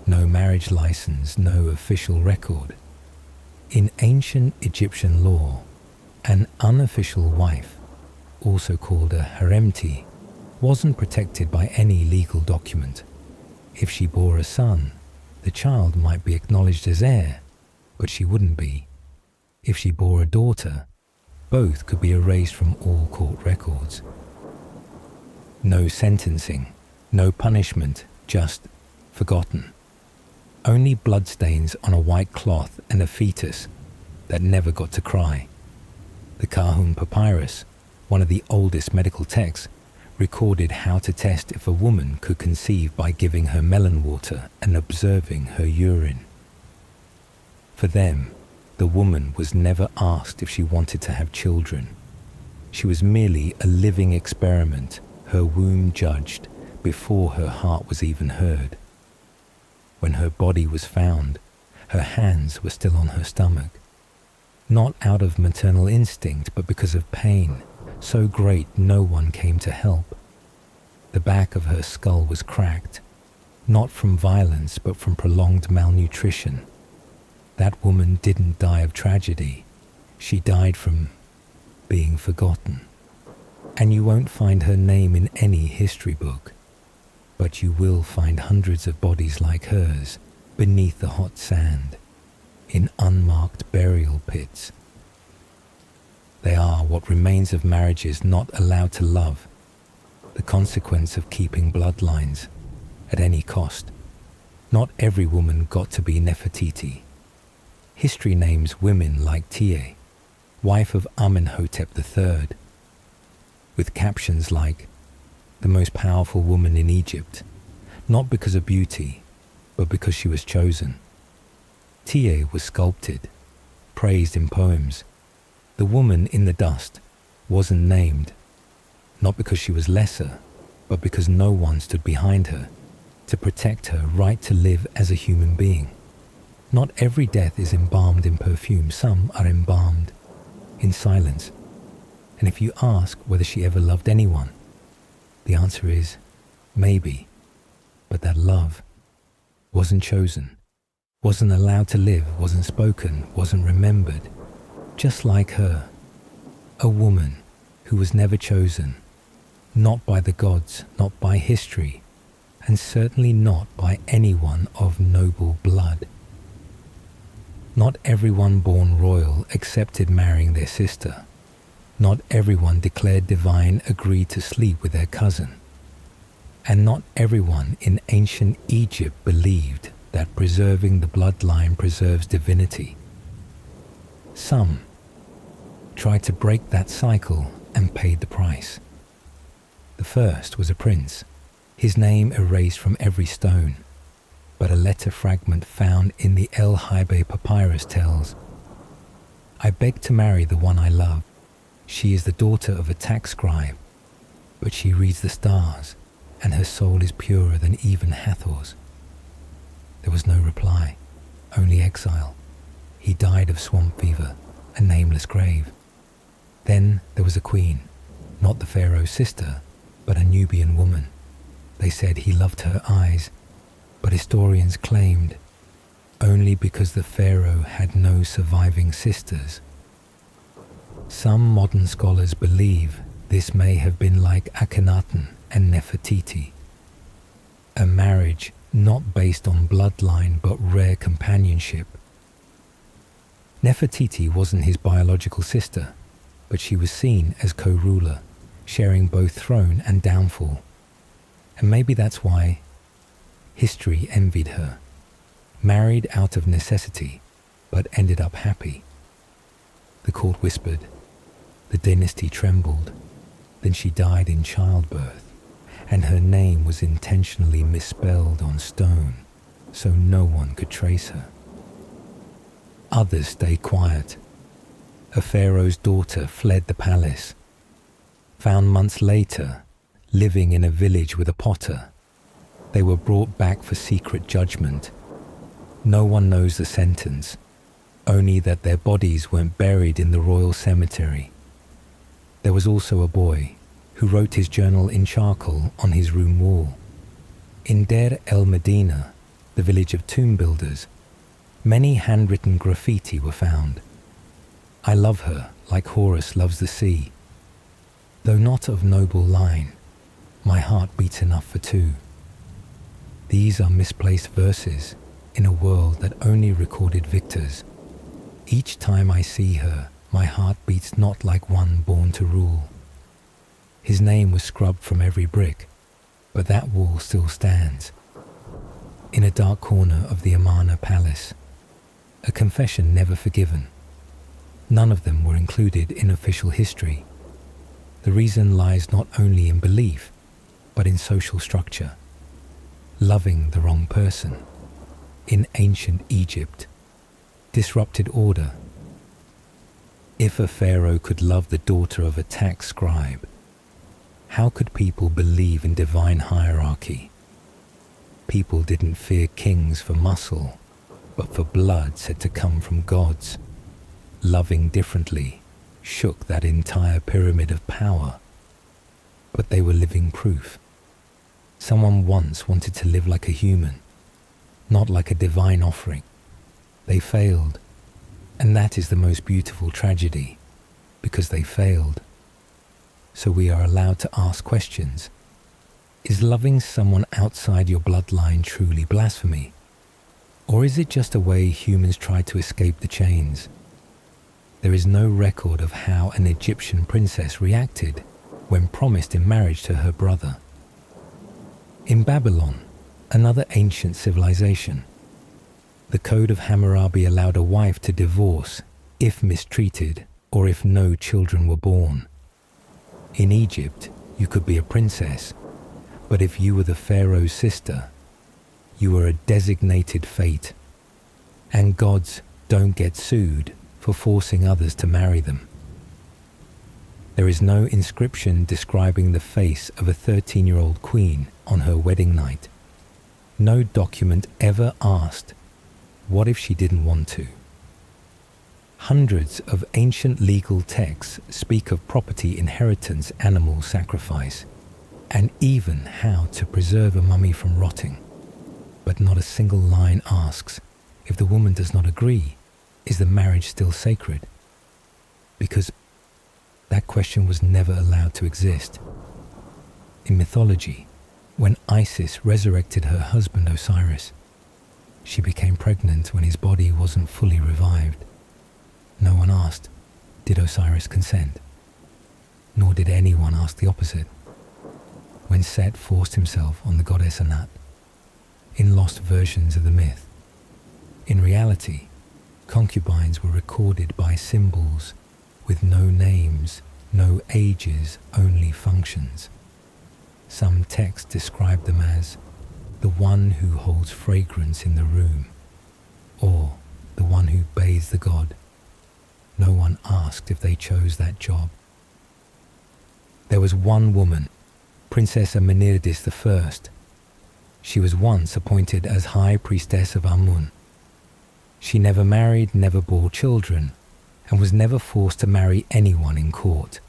No marriage license, no official record. In ancient Egyptian law, an unofficial wife, also called a haremti, wasn't protected by any legal document. If she bore a son, the child might be acknowledged as heir, but she wouldn't be. If she bore a daughter, both could be erased from all court records. No sentencing, no punishment, just forgotten. Only bloodstains on a white cloth and a fetus that never got to cry. The Kahun Papyrus, one of the oldest medical texts, recorded how to test if a woman could conceive by giving her melon water and observing her urine. For them, the woman was never asked if she wanted to have children. She was merely a living experiment, her womb judged before her heart was even heard. When her body was found, her hands were still on her stomach, not out of maternal instinct, but because of pain so great no one came to help. The back of her skull was cracked, not from violence but from prolonged malnutrition. That woman didn't die of tragedy. She died from being forgotten. And you won't find her name in any history book, but you will find hundreds of bodies like hers beneath the hot sand, in unmarked burial pits. They are what remains of marriages not allowed to love, the consequence of keeping bloodlines at any cost. Not every woman got to be Nefertiti. History names women like Tiye, wife of Amenhotep III, with captions like, the most powerful woman in Egypt, not because of beauty, but because she was chosen. Tiye was sculpted, praised in poems. The woman in the dust wasn't named, not because she was lesser, but because no one stood behind her to protect her right to live as a human being. Not every death is embalmed in perfume. Some are embalmed in silence. And if you ask whether she ever loved anyone, the answer is maybe, but that love wasn't chosen, wasn't allowed to live, wasn't spoken, wasn't remembered. Just like her, a woman who was never chosen, not by the gods, not by history, and certainly not by anyone of noble blood. Not everyone born royal accepted marrying their sister. Not everyone declared divine agreed to sleep with their cousin. And not everyone in ancient Egypt believed that preserving the bloodline preserves divinity. Some tried to break that cycle and paid the price. The first was a prince, his name erased from every stone, but a letter fragment found in the El Haibe papyrus tells, I beg to marry the one I love. She is the daughter of a tax scribe, but she reads the stars, and her soul is purer than even Hathor's. There was no reply, only exile. He died of swamp fever, a nameless grave. Then there was a queen, not the pharaoh's sister, but a Nubian woman. They said he loved her eyes, but historians claimed only because the pharaoh had no surviving sisters. Some modern scholars believe this may have been like Akhenaten and Nefertiti, a marriage not based on bloodline but rare companionship. Nefertiti wasn't his biological sister, but she was seen as co-ruler, sharing both throne and downfall. And maybe that's why history envied her. Married out of necessity, but ended up happy. The court whispered, the dynasty trembled, then she died in childbirth, and her name was intentionally misspelled on stone, so no one could trace her. Others stayed quiet. A pharaoh's daughter fled the palace, found months later, living in a village with a potter. They were brought back for secret judgment. No one knows the sentence, only that their bodies weren't buried in the royal cemetery. There was also a boy who wrote his journal in charcoal on his room wall. In Deir el-Medina, the village of tomb builders, many handwritten graffiti were found. I love her like Horus loves the sea. Though not of noble line, my heart beats enough for two. These are misplaced verses in a world that only recorded victors. Each time I see her, my heart beats not like one born to rule. His name was scrubbed from every brick, but that wall still stands. In a dark corner of the Amarna palace, a confession never forgiven. None of them were included in official history. The reason lies not only in belief, but in social structure. Loving the wrong person. In ancient Egypt, disrupted order. If a pharaoh could love the daughter of a tax scribe, how could people believe in divine hierarchy? People didn't fear kings for muscle, but for blood said to come from gods. Loving differently shook that entire pyramid of power. But they were living proof. Someone once wanted to live like a human, not like a divine offering. They failed, and that is the most beautiful tragedy, because they failed. So we are allowed to ask questions. Is loving someone outside your bloodline truly blasphemy? Or is it just a way humans try to escape the chains? There is no record of how an Egyptian princess reacted when promised in marriage to her brother. In Babylon, another ancient civilization. The Code of Hammurabi allowed a wife to divorce if mistreated or if no children were born. In Egypt, you could be a princess, but if you were the pharaoh's sister, you were a designated fate, and gods don't get sued for forcing others to marry them. There is no inscription describing the face of a 13-year-old queen on her wedding night. No document ever asked, what if she didn't want to? Hundreds of ancient legal texts speak of property inheritance, animal sacrifice, and even how to preserve a mummy from rotting. But not a single line asks, if the woman does not agree, is the marriage still sacred? Because that question was never allowed to exist. In mythology, when Isis resurrected her husband Osiris, she became pregnant when his body wasn't fully revived. No one asked, did Osiris consent? Nor did anyone ask the opposite. When Set forced himself on the goddess Anat, in lost versions of the myth, in reality, concubines were recorded by symbols with no names, no ages, only functions. Some texts describe them as the one who holds fragrance in the room, or the one who bathes the god. No one asked if they chose that job. There was one woman, Princess Amenirtis I. She was once appointed as High Priestess of Amun. She never married, never bore children, and was never forced to marry anyone in court.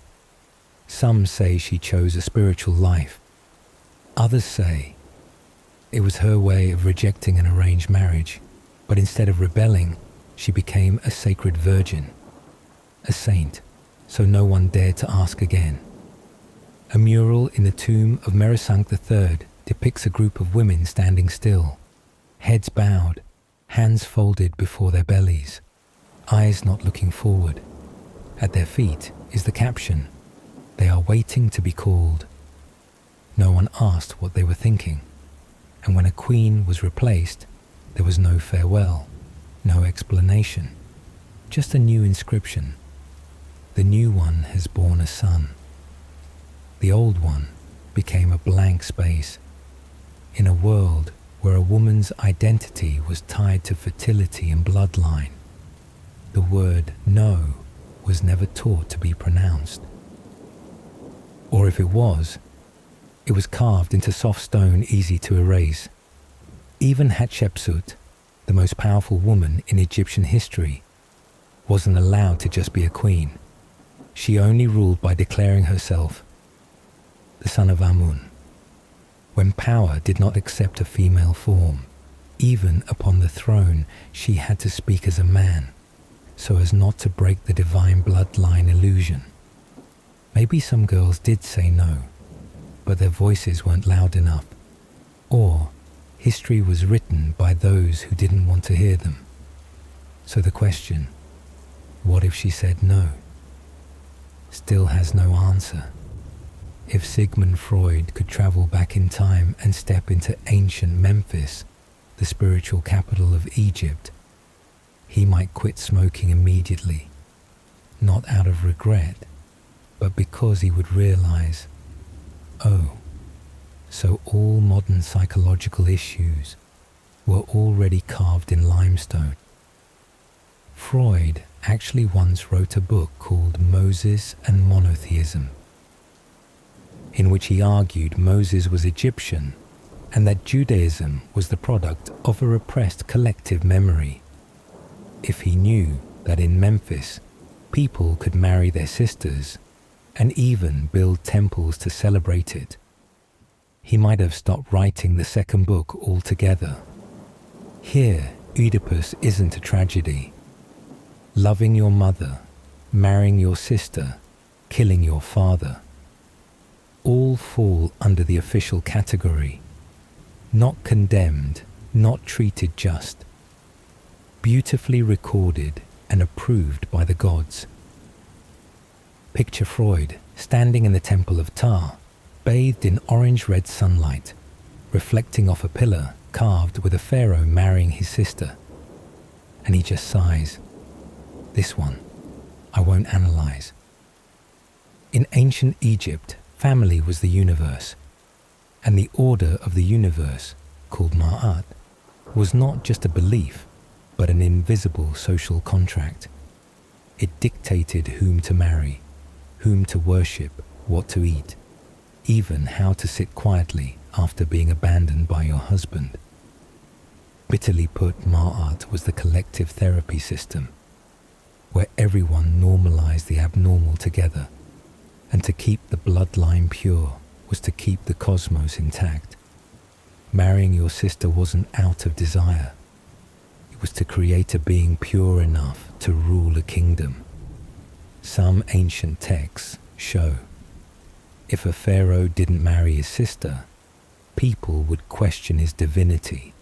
Some say she chose a spiritual life. Others say it was her way of rejecting an arranged marriage, but instead of rebelling, she became a sacred virgin, a saint, so no one dared to ask again. A mural in the tomb of Meresank III depicts a group of women standing still, heads bowed, hands folded before their bellies, eyes not looking forward. At their feet is the caption, "They are waiting to be called." No one asked what they were thinking, and when a queen was replaced, there was no farewell, no explanation, just a new inscription. The new one has borne a son. The old one became a blank space. In a world where a woman's identity was tied to fertility and bloodline, the word no was never taught to be pronounced. Or if it was carved into soft stone easy to erase. Even Hatshepsut, the most powerful woman in Egyptian history, wasn't allowed to just be a queen. She only ruled by declaring herself the son of Amun. When power did not accept a female form, even upon the throne, she had to speak as a man, so as not to break the divine bloodline illusion. Maybe some girls did say no, but their voices weren't loud enough, or history was written by those who didn't want to hear them. So the question, what if she said no, still has no answer. If Sigmund Freud could travel back in time and step into ancient Memphis, the spiritual capital of Egypt, he might quit smoking immediately, not out of regret, but because he would realize, oh, so all modern psychological issues were already carved in limestone. Freud actually once wrote a book called Moses and Monotheism, in which he argued Moses was Egyptian and that Judaism was the product of a repressed collective memory. If he knew that in Memphis people could marry their sisters and even build temples to celebrate it, he might have stopped writing the second book altogether. Here, Oedipus isn't a tragedy. Loving your mother, marrying your sister, killing your father, all fall under the official category. Not condemned, not treated just. Beautifully recorded and approved by the gods. Picture Freud standing in the temple of Ptah, bathed in orange-red sunlight, reflecting off a pillar carved with a pharaoh marrying his sister. And he just sighs, "This one, I won't analyze." In ancient Egypt, family was the universe, and the order of the universe, called Ma'at, was not just a belief, but an invisible social contract. It dictated whom to marry, whom to worship, what to eat, even how to sit quietly after being abandoned by your husband. Bitterly put, Ma'at was the collective therapy system, where everyone normalized the abnormal together, and to keep the bloodline pure was to keep the cosmos intact. Marrying your sister wasn't out of desire. It was to create a being pure enough to rule a kingdom. Some ancient texts show if a pharaoh didn't marry his sister, people would question his divinity,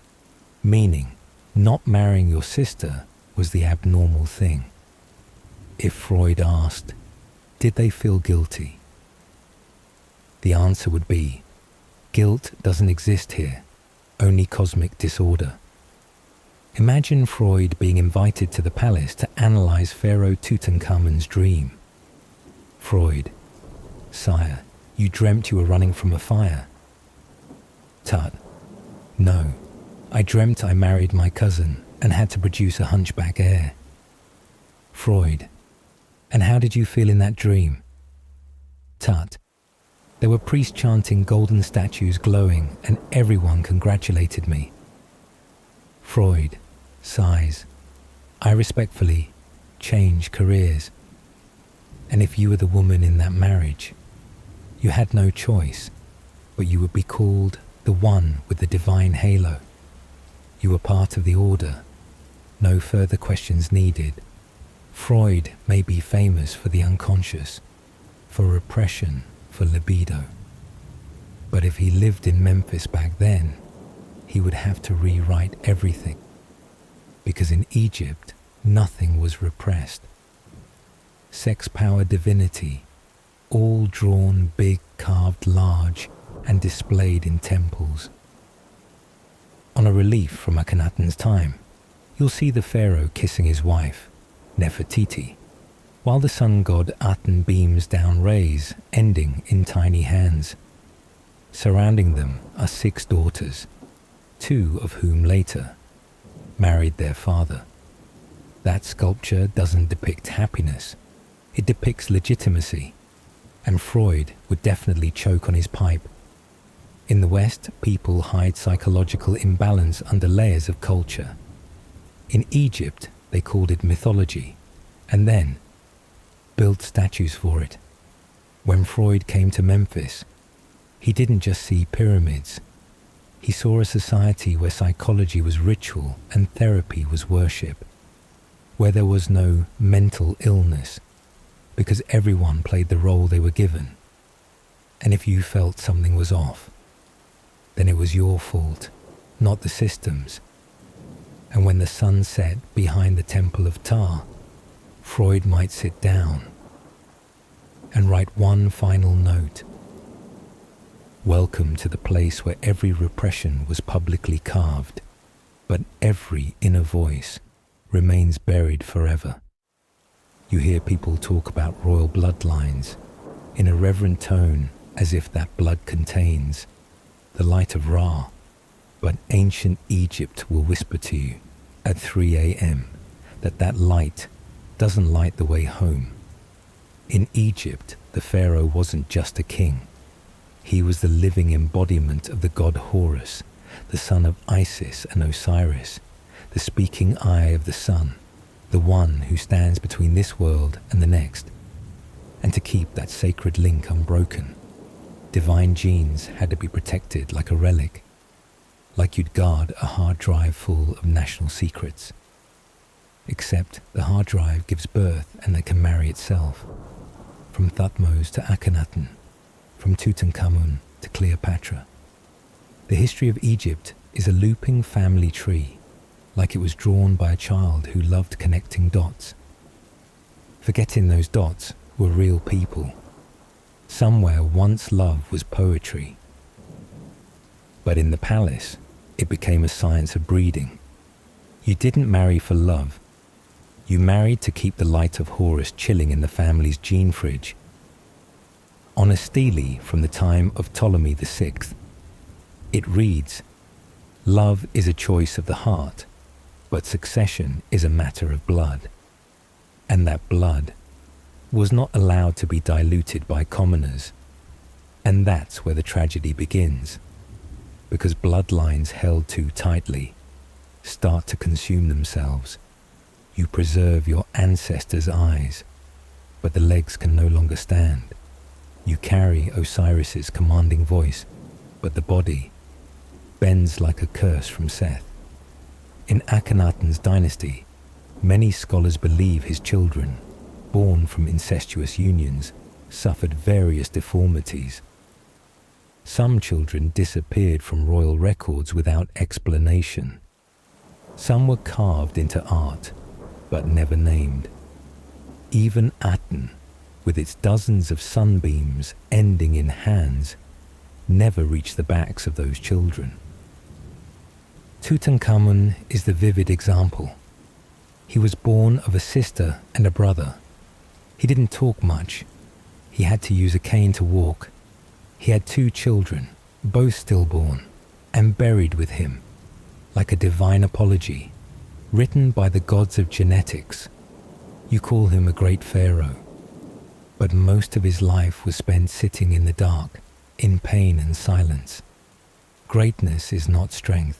meaning not marrying your sister was the abnormal thing. If Freud asked, did they feel guilty? The answer would be, guilt doesn't exist here, only cosmic disorder. Imagine Freud being invited to the palace to analyze Pharaoh Tutankhamun's dream. Freud: "Sire, you dreamt you were running from a fire." Tut: "No, I dreamt I married my cousin and had to produce a hunchback heir." Freud: "And how did you feel in that dream?" Tut: "There were priests chanting, golden statues glowing, and everyone congratulated me." Freud sighs: "I respectfully change careers." And if you were the woman in that marriage, you had no choice, but you would be called the one with the divine halo. You were part of the order. No further questions needed. Freud may be famous for the unconscious, for repression, for libido. But if he lived in Memphis back then, he would have to rewrite everything. Because in Egypt, nothing was repressed. Sex, power, divinity, all drawn big, carved large, and displayed in temples. On a relief from Akhenaten's time, you'll see the pharaoh kissing his wife, Nefertiti, while the sun god Aten beams down rays, ending in tiny hands. Surrounding them are 6 daughters, 2 of whom later married their father. That sculpture doesn't depict happiness, it depicts legitimacy, and Freud would definitely choke on his pipe. In the West, people hide psychological imbalance under layers of culture. In Egypt, they called it mythology, and then built statues for it. When Freud came to Memphis, he didn't just see pyramids. He saw a society where psychology was ritual and therapy was worship, where there was no mental illness, because everyone played the role they were given. And if you felt something was off, then it was your fault, not the system's. And when the sun set behind the temple of Ptah, Freud might sit down and write one final note. Welcome to the place where every repression was publicly carved, but every inner voice remains buried forever. You hear people talk about royal bloodlines in a reverent tone, as if that blood contains the light of Ra, but ancient Egypt will whisper to you at 3 a.m. that light doesn't light the way home. In Egypt, the pharaoh wasn't just a king. He was the living embodiment of the god Horus, the son of Isis and Osiris, the speaking eye of the sun, the one who stands between this world and the next. And to keep that sacred link unbroken, divine genes had to be protected like a relic, like you'd guard a hard drive full of national secrets. Except the hard drive gives birth and it can marry itself. From Thutmose to Akhenaten, from Tutankhamun to Cleopatra. The history of Egypt is a looping family tree, like it was drawn by a child who loved connecting dots. Forgetting those dots were real people. Somewhere once love was poetry. But in the palace, it became a science of breeding. You didn't marry for love. You married to keep the light of Horus chilling in the family's gene fridge. On a stele from the time of Ptolemy VI, it reads, "Love is a choice of the heart, but succession is a matter of blood." And that blood was not allowed to be diluted by commoners. And that's where the tragedy begins, because bloodlines held too tightly start to consume themselves. You preserve your ancestors' eyes, but the legs can no longer stand. You carry Osiris's commanding voice, but the body bends like a curse from Seth. In Akhenaten's dynasty, many scholars believe his children, born from incestuous unions, suffered various deformities. Some children disappeared from royal records without explanation. Some were carved into art, but never named. Even Aten, with its dozens of sunbeams ending in hands, never reached the backs of those children. Tutankhamun is the vivid example. He was born of a sister and a brother. He didn't talk much. He had to use a cane to walk. He had 2 children, both stillborn, and buried with him, like a divine apology, written by the gods of genetics. You call him a great pharaoh, but most of his life was spent sitting in the dark, in pain and silence. Greatness is not strength.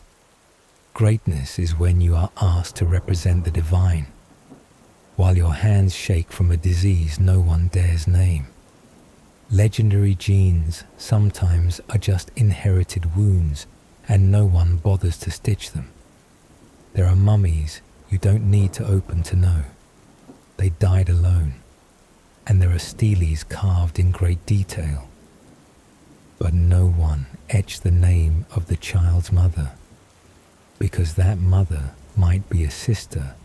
Greatness is when you are asked to represent the divine, while your hands shake from a disease no one dares name. Legendary genes sometimes are just inherited wounds, and no one bothers to stitch them. There are mummies you don't need to open to know. They died alone, and there are steles carved in great detail. But no one etched the name of the child's mother, because that mother might be a sister,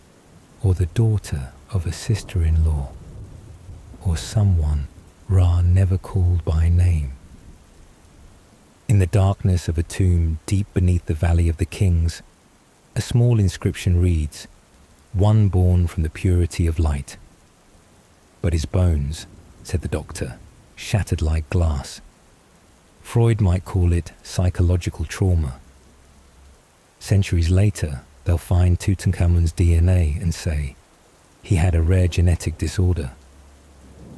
or the daughter of a sister-in-law, or someone Ra never called by name. In the darkness of a tomb deep beneath the Valley of the Kings, a small inscription reads, "One born from the purity of light." But his bones, said the doctor, shattered like glass. Freud might call it psychological trauma. Centuries later, they'll find Tutankhamun's DNA and say, he had a rare genetic disorder.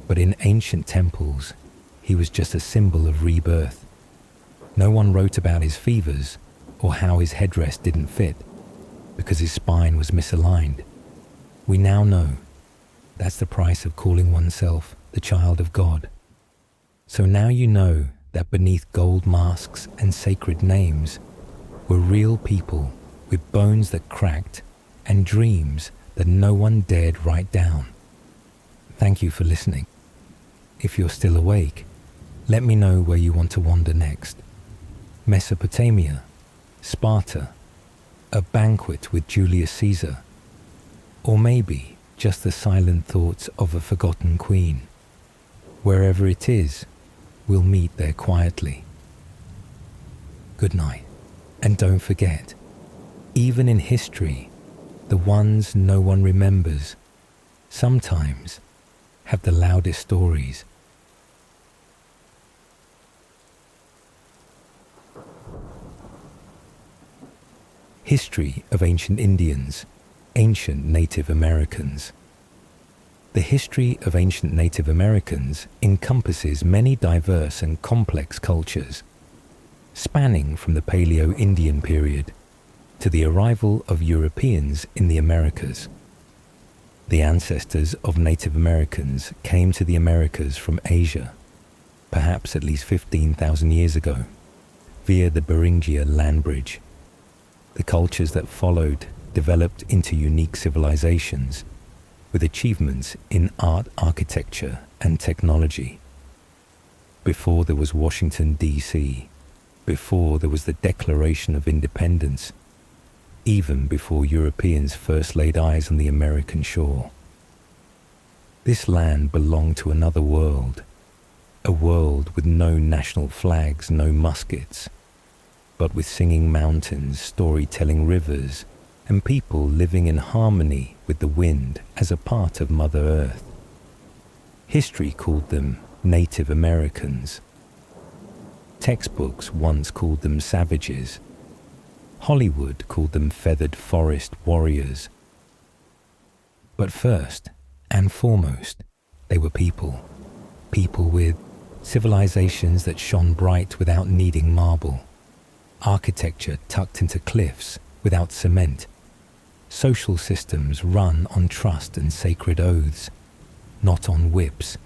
But in ancient temples, he was just a symbol of rebirth. No one wrote about his fevers or how his headdress didn't fit, because his spine was misaligned. We now know that's the price of calling oneself the child of God. So now you know that beneath gold masks and sacred names were real people with bones that cracked and dreams that no one dared write down. Thank you for listening. If you're still awake, let me know where you want to wander next. Mesopotamia, Sparta, a banquet with Julius Caesar, or maybe just the silent thoughts of a forgotten queen. Wherever it is, we'll meet there quietly. Good night, and don't forget, even in history, the ones no one remembers sometimes have the loudest stories. History of Ancient Indians, Ancient Native Americans. The history of ancient Native Americans encompasses many diverse and complex cultures, spanning from the Paleo-Indian period to the arrival of Europeans in the Americas. The ancestors of Native Americans came to the Americas from Asia, perhaps at least 15,000 years ago, via the Beringia land bridge. The cultures that followed developed into unique civilizations with achievements in art, architecture, and technology. Before there was Washington, D.C., before there was the Declaration of Independence, even before Europeans first laid eyes on the American shore. This land belonged to another world, a world with no national flags, no muskets, but with singing mountains, storytelling rivers, and people living in harmony with the wind as a part of Mother Earth. History called them Native Americans. Textbooks once called them savages. Hollywood called them feathered forest warriors. But first and foremost, they were people. People with civilizations that shone bright without needing marble. Architecture tucked into cliffs without cement. Social systems run on trust and sacred oaths, not on whips.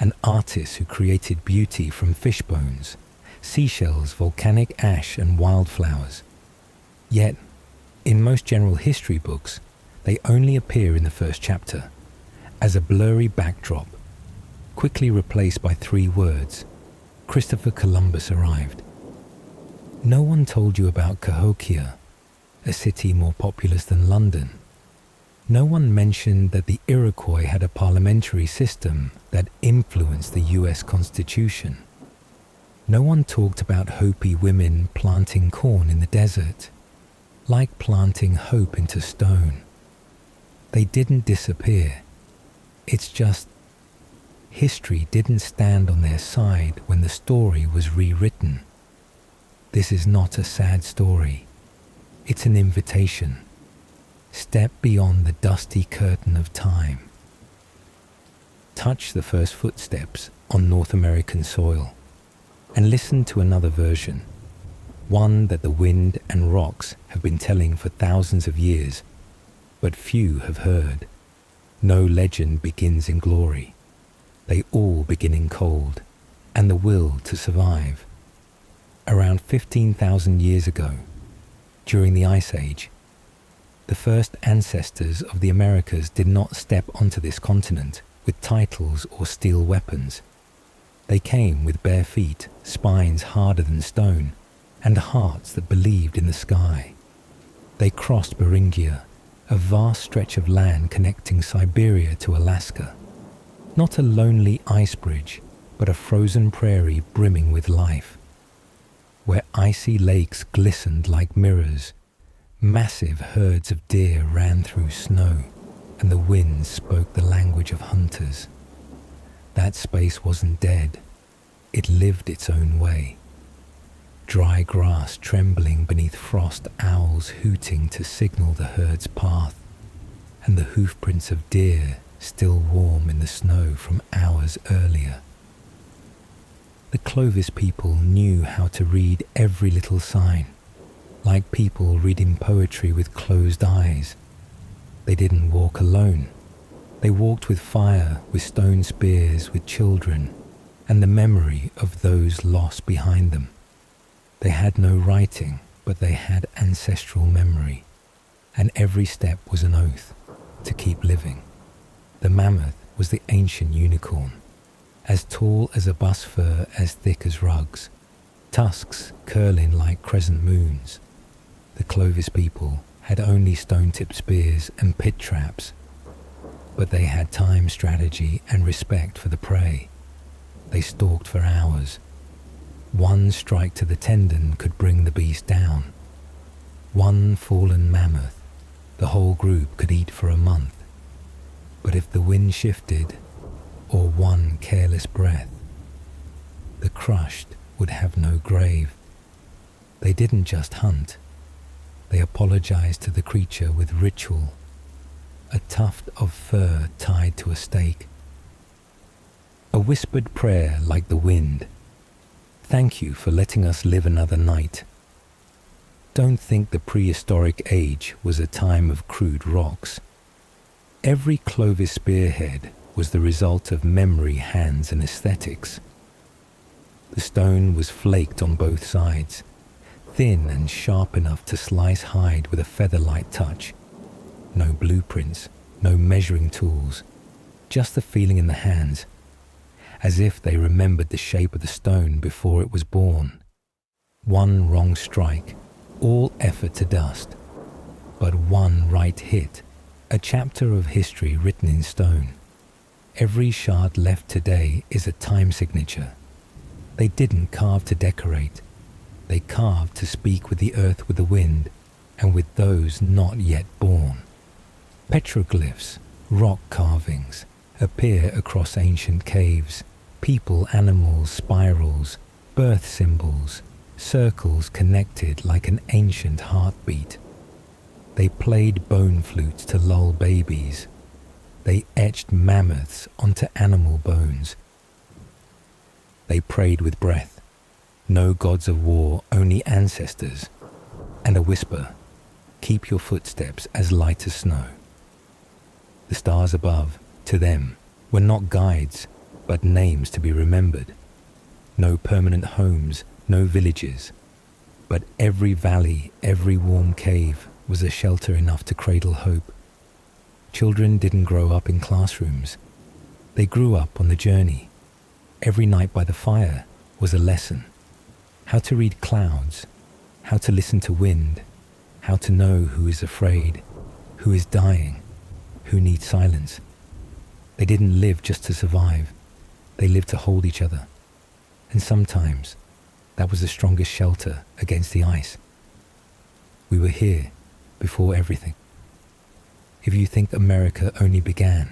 And artists who created beauty from fish bones, seashells, volcanic ash, and wildflowers. Yet, in most general history books, they only appear in the first chapter, as a blurry backdrop, quickly replaced by 3 words: Christopher Columbus arrived. No one told you about Cahokia, a city more populous than London. No one mentioned that the Iroquois had a parliamentary system that influenced the US Constitution. No one talked about Hopi women planting corn in the desert, like planting hope into stone. They didn't disappear. It's just history didn't stand on their side when the story was rewritten. This is not a sad story. It's an invitation. Step beyond the dusty curtain of time. Touch the first footsteps on North American soil and listen to another version, one that the wind and rocks have been telling for thousands of years, but few have heard. No legend begins in glory. They all begin in cold and the will to survive. Around 15,000 years ago, during the Ice Age, the first ancestors of the Americas did not step onto this continent with titles or steel weapons. They came with bare feet, spines harder than stone, and hearts that believed in the sky. They crossed Beringia, a vast stretch of land connecting Siberia to Alaska. Not a lonely ice bridge, but a frozen prairie brimming with life, where icy lakes glistened like mirrors. Massive herds of deer ran through snow, and the winds spoke the language of hunters. That space wasn't dead. It lived its own way. Dry grass trembling beneath frost, owls hooting to signal the herd's path, and the hoofprints of deer still warm in the snow from hours earlier. The Clovis people knew how to read every little sign, like people reading poetry with closed eyes. They didn't walk alone. They walked with fire, with stone spears, with children, and the memory of those lost behind them. They had no writing, but they had ancestral memory, and every step was an oath to keep living. The mammoth was the ancient unicorn, as tall as a bus fir, as thick as rugs, tusks curling like crescent moons. The Clovis people had only stone-tipped spears and pit traps, but they had time, strategy, and respect for the prey. They stalked for hours. One strike to the tendon could bring the beast down. One fallen mammoth, the whole group could eat for a month. But if the wind shifted, or one careless breath, the crushed would have no grave. They didn't just hunt. They apologized to the creature with ritual, a tuft of fur tied to a stake. A whispered prayer like the wind. Thank you for letting us live another night. Don't think the prehistoric age was a time of crude rocks. Every Clovis spearhead was the result of memory, hands, and aesthetics. The stone was flaked on both sides, thin and sharp enough to slice hide with a feather-light touch. No blueprints, no measuring tools, just the feeling in the hands, as if they remembered the shape of the stone before it was born. One wrong strike, all effort to dust, but one right hit, a chapter of history written in stone. Every shard left today is a time signature. They didn't carve to decorate. They carved to speak with the earth with the wind and with those not yet born. Petroglyphs, rock carvings, appear across ancient caves. People, animals, spirals, birth symbols, circles connected like an ancient heartbeat. They played bone flutes to lull babies. They etched mammoths onto animal bones. They prayed with breath. No gods of war, only ancestors. And a whisper, keep your footsteps as light as snow. The stars above, to them, were not guides, but names to be remembered. No permanent homes, no villages. But every valley, every warm cave was a shelter enough to cradle hope. Children didn't grow up in classrooms. They grew up on the journey. Every night by the fire was a lesson. How to read clouds, how to listen to wind, how to know who is afraid, who is dying, who needs silence. They didn't live just to survive. They lived to hold each other. And sometimes that was the strongest shelter against the ice. We were here before everything. If you think America only began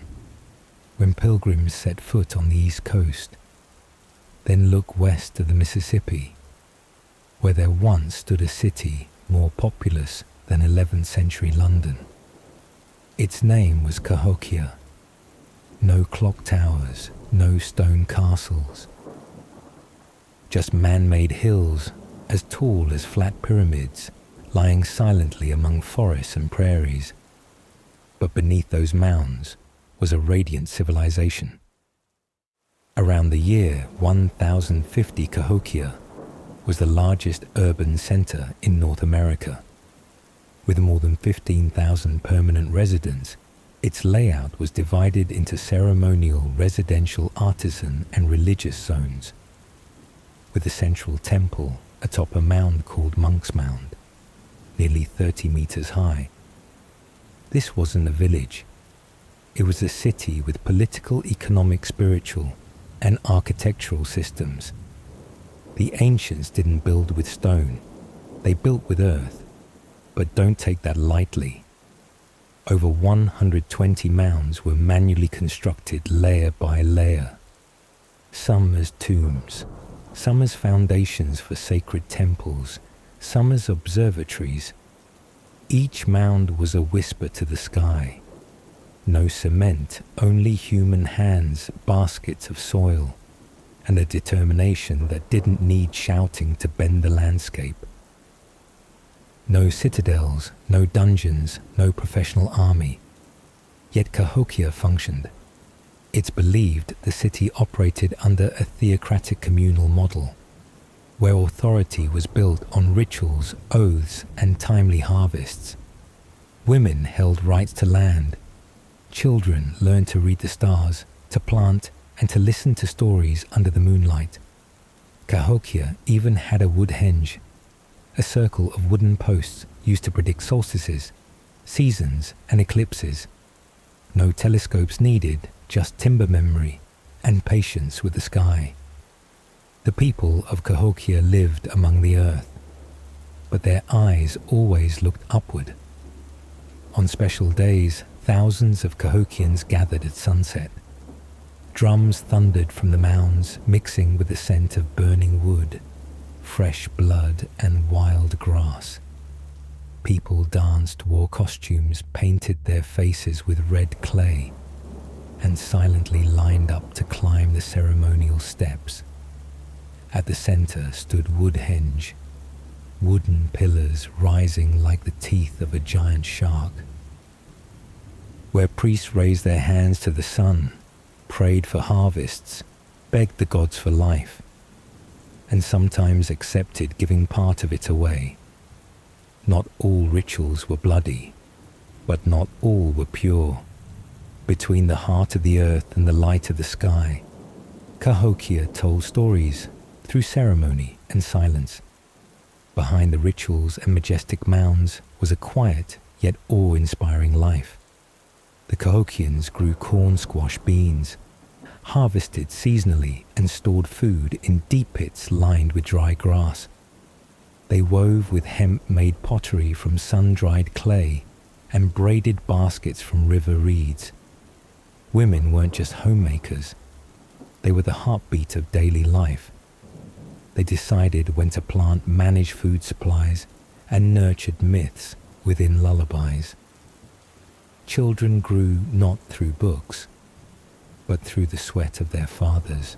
when pilgrims set foot on the East Coast, then look west of the Mississippi, where there once stood a city more populous than 11th century London. Its name was Cahokia. No clock towers, no stone castles. Just man-made hills as tall as flat pyramids lying silently among forests and prairies. But beneath those mounds was a radiant civilization. Around the year 1050, Cahokia was the largest urban center in North America. With more than 15,000 permanent residents, its layout was divided into ceremonial, residential, artisan, and religious zones, with a central temple atop a mound called Monk's Mound, nearly 30 meters high. This wasn't a village. It was a city with political, economic, spiritual, and architectural systems. The ancients didn't build with stone. They built with earth. But don't take that lightly. Over 120 mounds were manually constructed layer by layer. Some as tombs, some as foundations for sacred temples, some as observatories. Each mound was a whisper to the sky. No cement, only human hands, baskets of soil, and a determination that didn't need shouting to bend the landscape. No citadels, no dungeons, no professional army. Yet Cahokia functioned. It's believed the city operated under a theocratic communal model, where authority was built on rituals, oaths, and timely harvests. Women held rights to land. Children learned to read the stars, to plant, and to listen to stories under the moonlight. Cahokia even had a wood henge, a circle of wooden posts used to predict solstices, seasons, and eclipses. No telescopes needed, just timber memory and patience with the sky. The people of Cahokia lived among the earth, but their eyes always looked upward. On special days, thousands of Cahokians gathered at sunset. Drums thundered from the mounds, mixing with the scent of burning wood, fresh blood, and wild grass. People danced, wore costumes, painted their faces with red clay, and silently lined up to climb the ceremonial steps. At the center stood Woodhenge, wooden pillars rising like the teeth of a giant shark, where priests raised their hands to the sun, prayed for harvests, begged the gods for life, and sometimes accepted giving part of it away. Not all rituals were bloody, but not all were pure. Between the heart of the earth and the light of the sky, Cahokia told stories through ceremony and silence. Behind the rituals and majestic mounds was a quiet yet awe-inspiring life. The Cahokians grew corn, squash, beans, harvested seasonally, and stored food in deep pits lined with dry grass. They wove with hemp-made pottery from sun-dried clay and braided baskets from river reeds. Women weren't just homemakers. They were the heartbeat of daily life. They decided when to plant, manage food supplies, and nurtured myths within lullabies. Children grew not through books, but through the sweat of their fathers,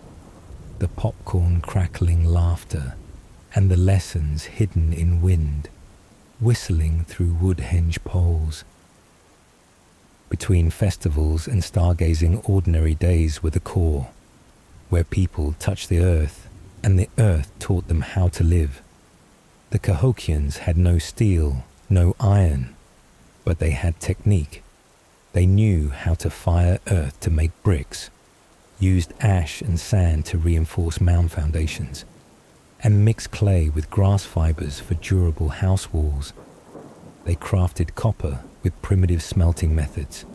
the popcorn crackling laughter, and the lessons hidden in wind, whistling through wood-henge poles. Between festivals and stargazing, ordinary days were the core, where people touched the earth, and the earth taught them how to live. The Cahokians had no steel, no iron, but they had technique. They knew how to fire earth to make bricks, used ash and sand to reinforce mound foundations, and mixed clay with grass fibers for durable house walls. They crafted copper with primitive smelting methods.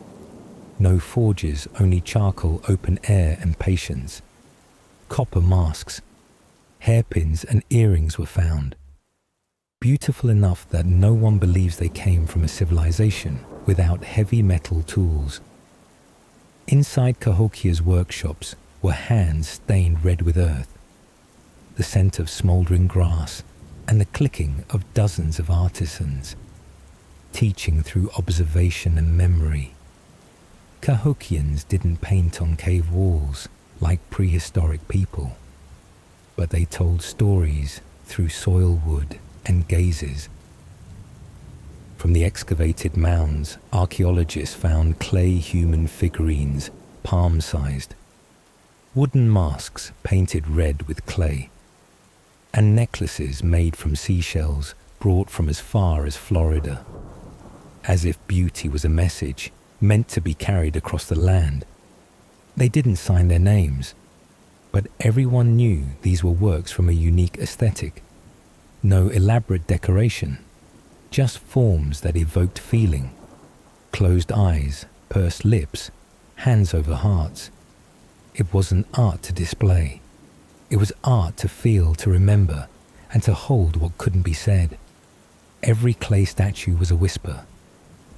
No forges, only charcoal, open air, and patience. Copper masks, hairpins, and earrings were found, beautiful enough that no one believes they came from a civilization without heavy metal tools. Inside Cahokia's workshops were hands stained red with earth, the scent of smouldering grass, and the clicking of dozens of artisans, teaching through observation and memory. Cahokians didn't paint on cave walls like prehistoric people, but they told stories through soil wood and gazes. From the excavated mounds, archaeologists found clay human figurines, palm-sized, wooden masks painted red with clay, and necklaces made from seashells brought from as far as Florida. As if beauty was a message meant to be carried across the land. They didn't sign their names, but everyone knew these were works from a unique aesthetic. No elaborate decoration, just forms that evoked feeling. Closed eyes, pursed lips, hands over hearts. It wasn't art to display. It was art to feel, to remember, and to hold what couldn't be said. Every clay statue was a whisper,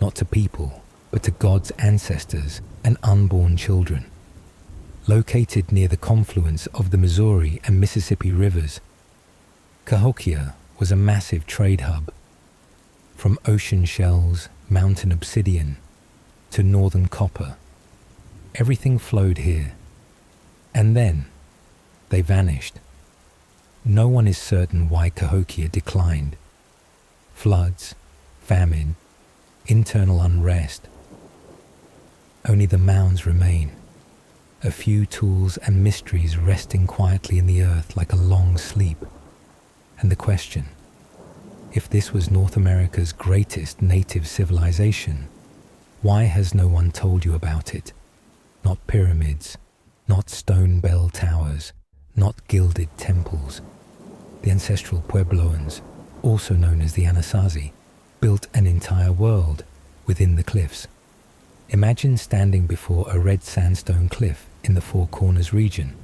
not to people, but to God's ancestors and unborn children. Located near the confluence of the Missouri and Mississippi rivers, Cahokia was a massive trade hub. From ocean shells, mountain obsidian, to northern copper, everything flowed here. And then they vanished. No one is certain why Cahokia declined. Floods, famine, internal unrest. Only the mounds remain, a few tools and mysteries resting quietly in the earth like a long sleep. And the question, if this was North America's greatest native civilization, why has no one told you about it? Not pyramids, not stone bell towers, not gilded temples. The ancestral Puebloans, also known as the Anasazi, built an entire world within the cliffs. Imagine standing before a red sandstone cliff in the Four Corners region,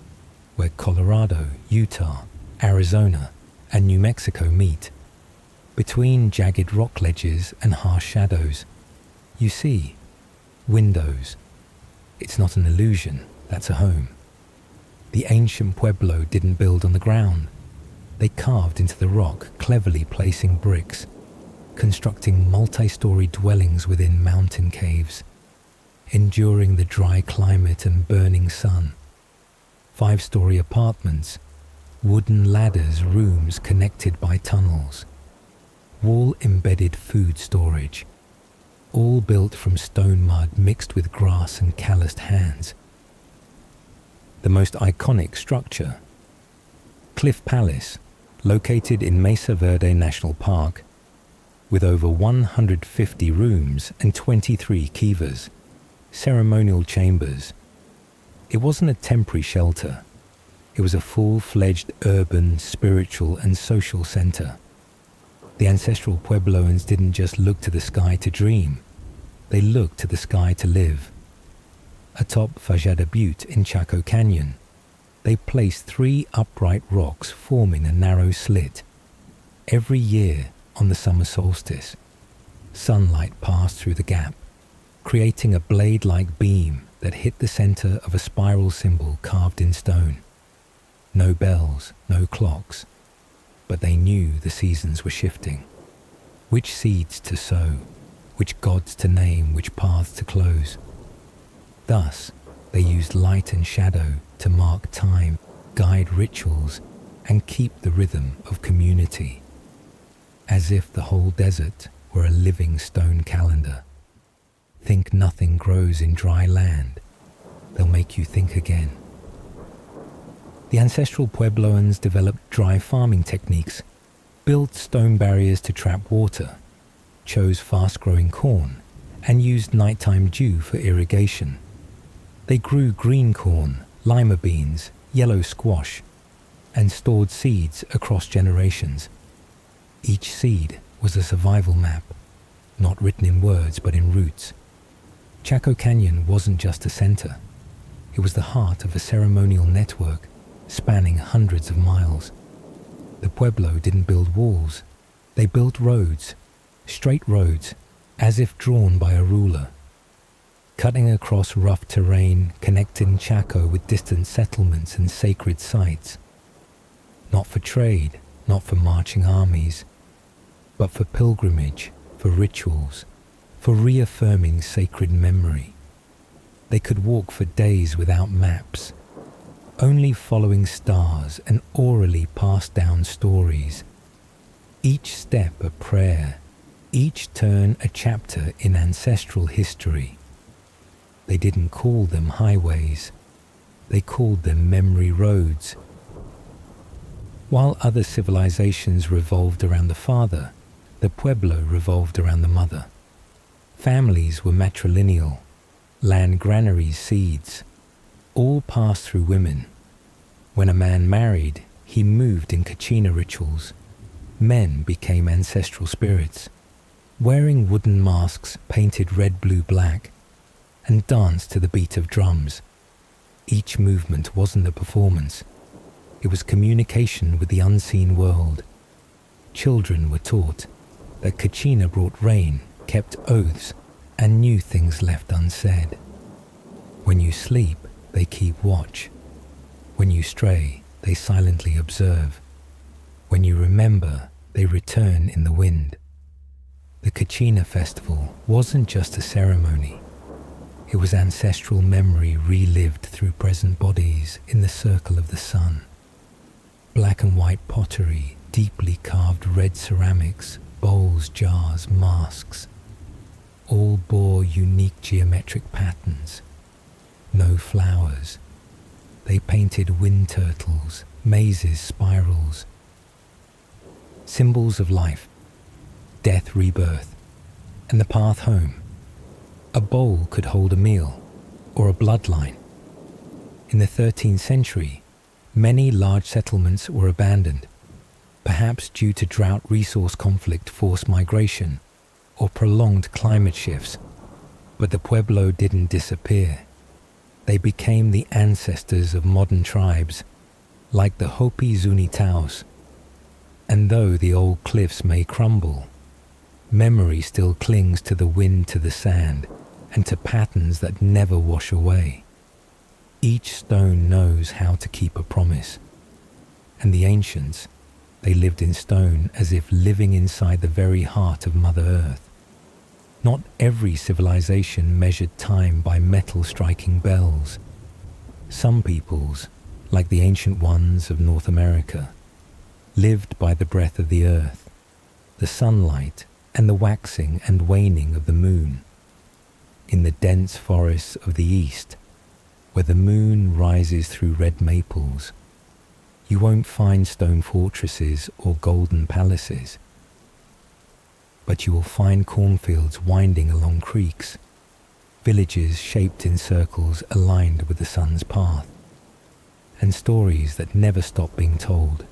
where Colorado, Utah, Arizona, and New Mexico meet. Between jagged rock ledges and harsh shadows, you see windows. It's not an illusion, that's a home. The ancient Pueblo didn't build on the ground. They carved into the rock, cleverly placing bricks, constructing multi-story dwellings within mountain caves, enduring the dry climate and burning sun. 5-story apartments, wooden ladders, rooms connected by tunnels, wall-embedded food storage, all built from stone mud mixed with grass and calloused hands. The most iconic structure, Cliff Palace, located in Mesa Verde National Park, with over 150 rooms and 23 kivas, ceremonial chambers. It wasn't a temporary shelter. It was a full-fledged urban, spiritual, and social center. The ancestral Puebloans didn't just look to the sky to dream. They looked to the sky to live. Atop Fajada Butte in Chaco Canyon, they placed 3 upright rocks forming a narrow slit. Every year on the summer solstice, sunlight passed through the gap, creating a blade-like beam that hit the center of a spiral symbol carved in stone. No bells, no clocks, but they knew the seasons were shifting. Which seeds to sow, which gods to name, which paths to close. Thus, they used light and shadow to mark time, guide rituals, and keep the rhythm of community, as if the whole desert were a living stone calendar. Think nothing grows in dry land, they'll make you think again. The ancestral Puebloans developed dry farming techniques, built stone barriers to trap water, chose fast-growing corn, and used nighttime dew for irrigation. They grew green corn, lima beans, yellow squash, and stored seeds across generations. Each seed was a survival map, not written in words but in roots. Chaco Canyon wasn't just a center. It was the heart of a ceremonial network spanning hundreds of miles. The Pueblo didn't build walls. They built roads, straight roads, as if drawn by a ruler, cutting across rough terrain, connecting Chaco with distant settlements and sacred sites. Not for trade, not for marching armies, but for pilgrimage, for rituals, for reaffirming sacred memory. They could walk for days without maps, only following stars and orally passed down stories. Each step a prayer, each turn a chapter in ancestral history. They didn't call them highways, they called them memory roads. While other civilizations revolved around the father, the Pueblo revolved around the mother. Families were matrilineal, land granaries seeds, all passed through women. When a man married, he moved in Kachina rituals. Men became ancestral spirits, wearing wooden masks painted red, blue, black, and danced to the beat of drums. Each movement wasn't a performance. It was communication with the unseen world. Children were taught that Kachina brought rain, kept oaths, and knew things left unsaid. When you sleep, they keep watch. When you stray, they silently observe. When you remember, they return in the wind. The Kachina festival wasn't just a ceremony. It was ancestral memory relived through present bodies in the circle of the sun. Black and white pottery, deeply carved red ceramics, bowls, jars, masks, all bore unique geometric patterns. No flowers. They painted wind turtles, mazes, spirals. Symbols of life, death, rebirth, and the path home. A bowl could hold a meal, or a bloodline. In the 13th century, many large settlements were abandoned, perhaps due to drought, resource conflict, forced migration, or prolonged climate shifts. But the Pueblo didn't disappear. They became the ancestors of modern tribes, like the Hopi Zuni Taos. And though the old cliffs may crumble, memory still clings to the wind, to the sand, and to patterns that never wash away. Each stone knows how to keep a promise. And the ancients, they lived in stone as if living inside the very heart of Mother Earth. Not every civilization measured time by metal striking bells. Some peoples, like the ancient ones of North America, lived by the breath of the earth, the sunlight, and the waxing and waning of the moon. In the dense forests of the east, where the moon rises through red maples, you won't find stone fortresses or golden palaces, but you will find cornfields winding along creeks, villages shaped in circles aligned with the sun's path, and stories that never stop being told.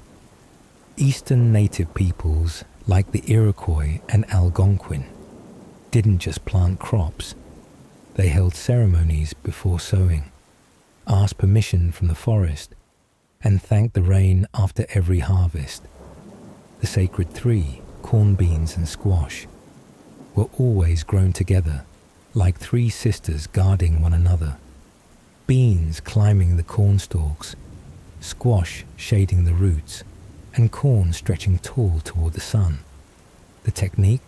Eastern native peoples like the Iroquois and Algonquin didn't just plant crops. They held ceremonies before sowing, asked permission from the forest, and thanked the rain after every harvest. The sacred three, corn, beans and squash, were always grown together, like three sisters guarding one another. Beans climbing the corn stalks, squash shading the roots, and corn stretching tall toward the sun. The technique?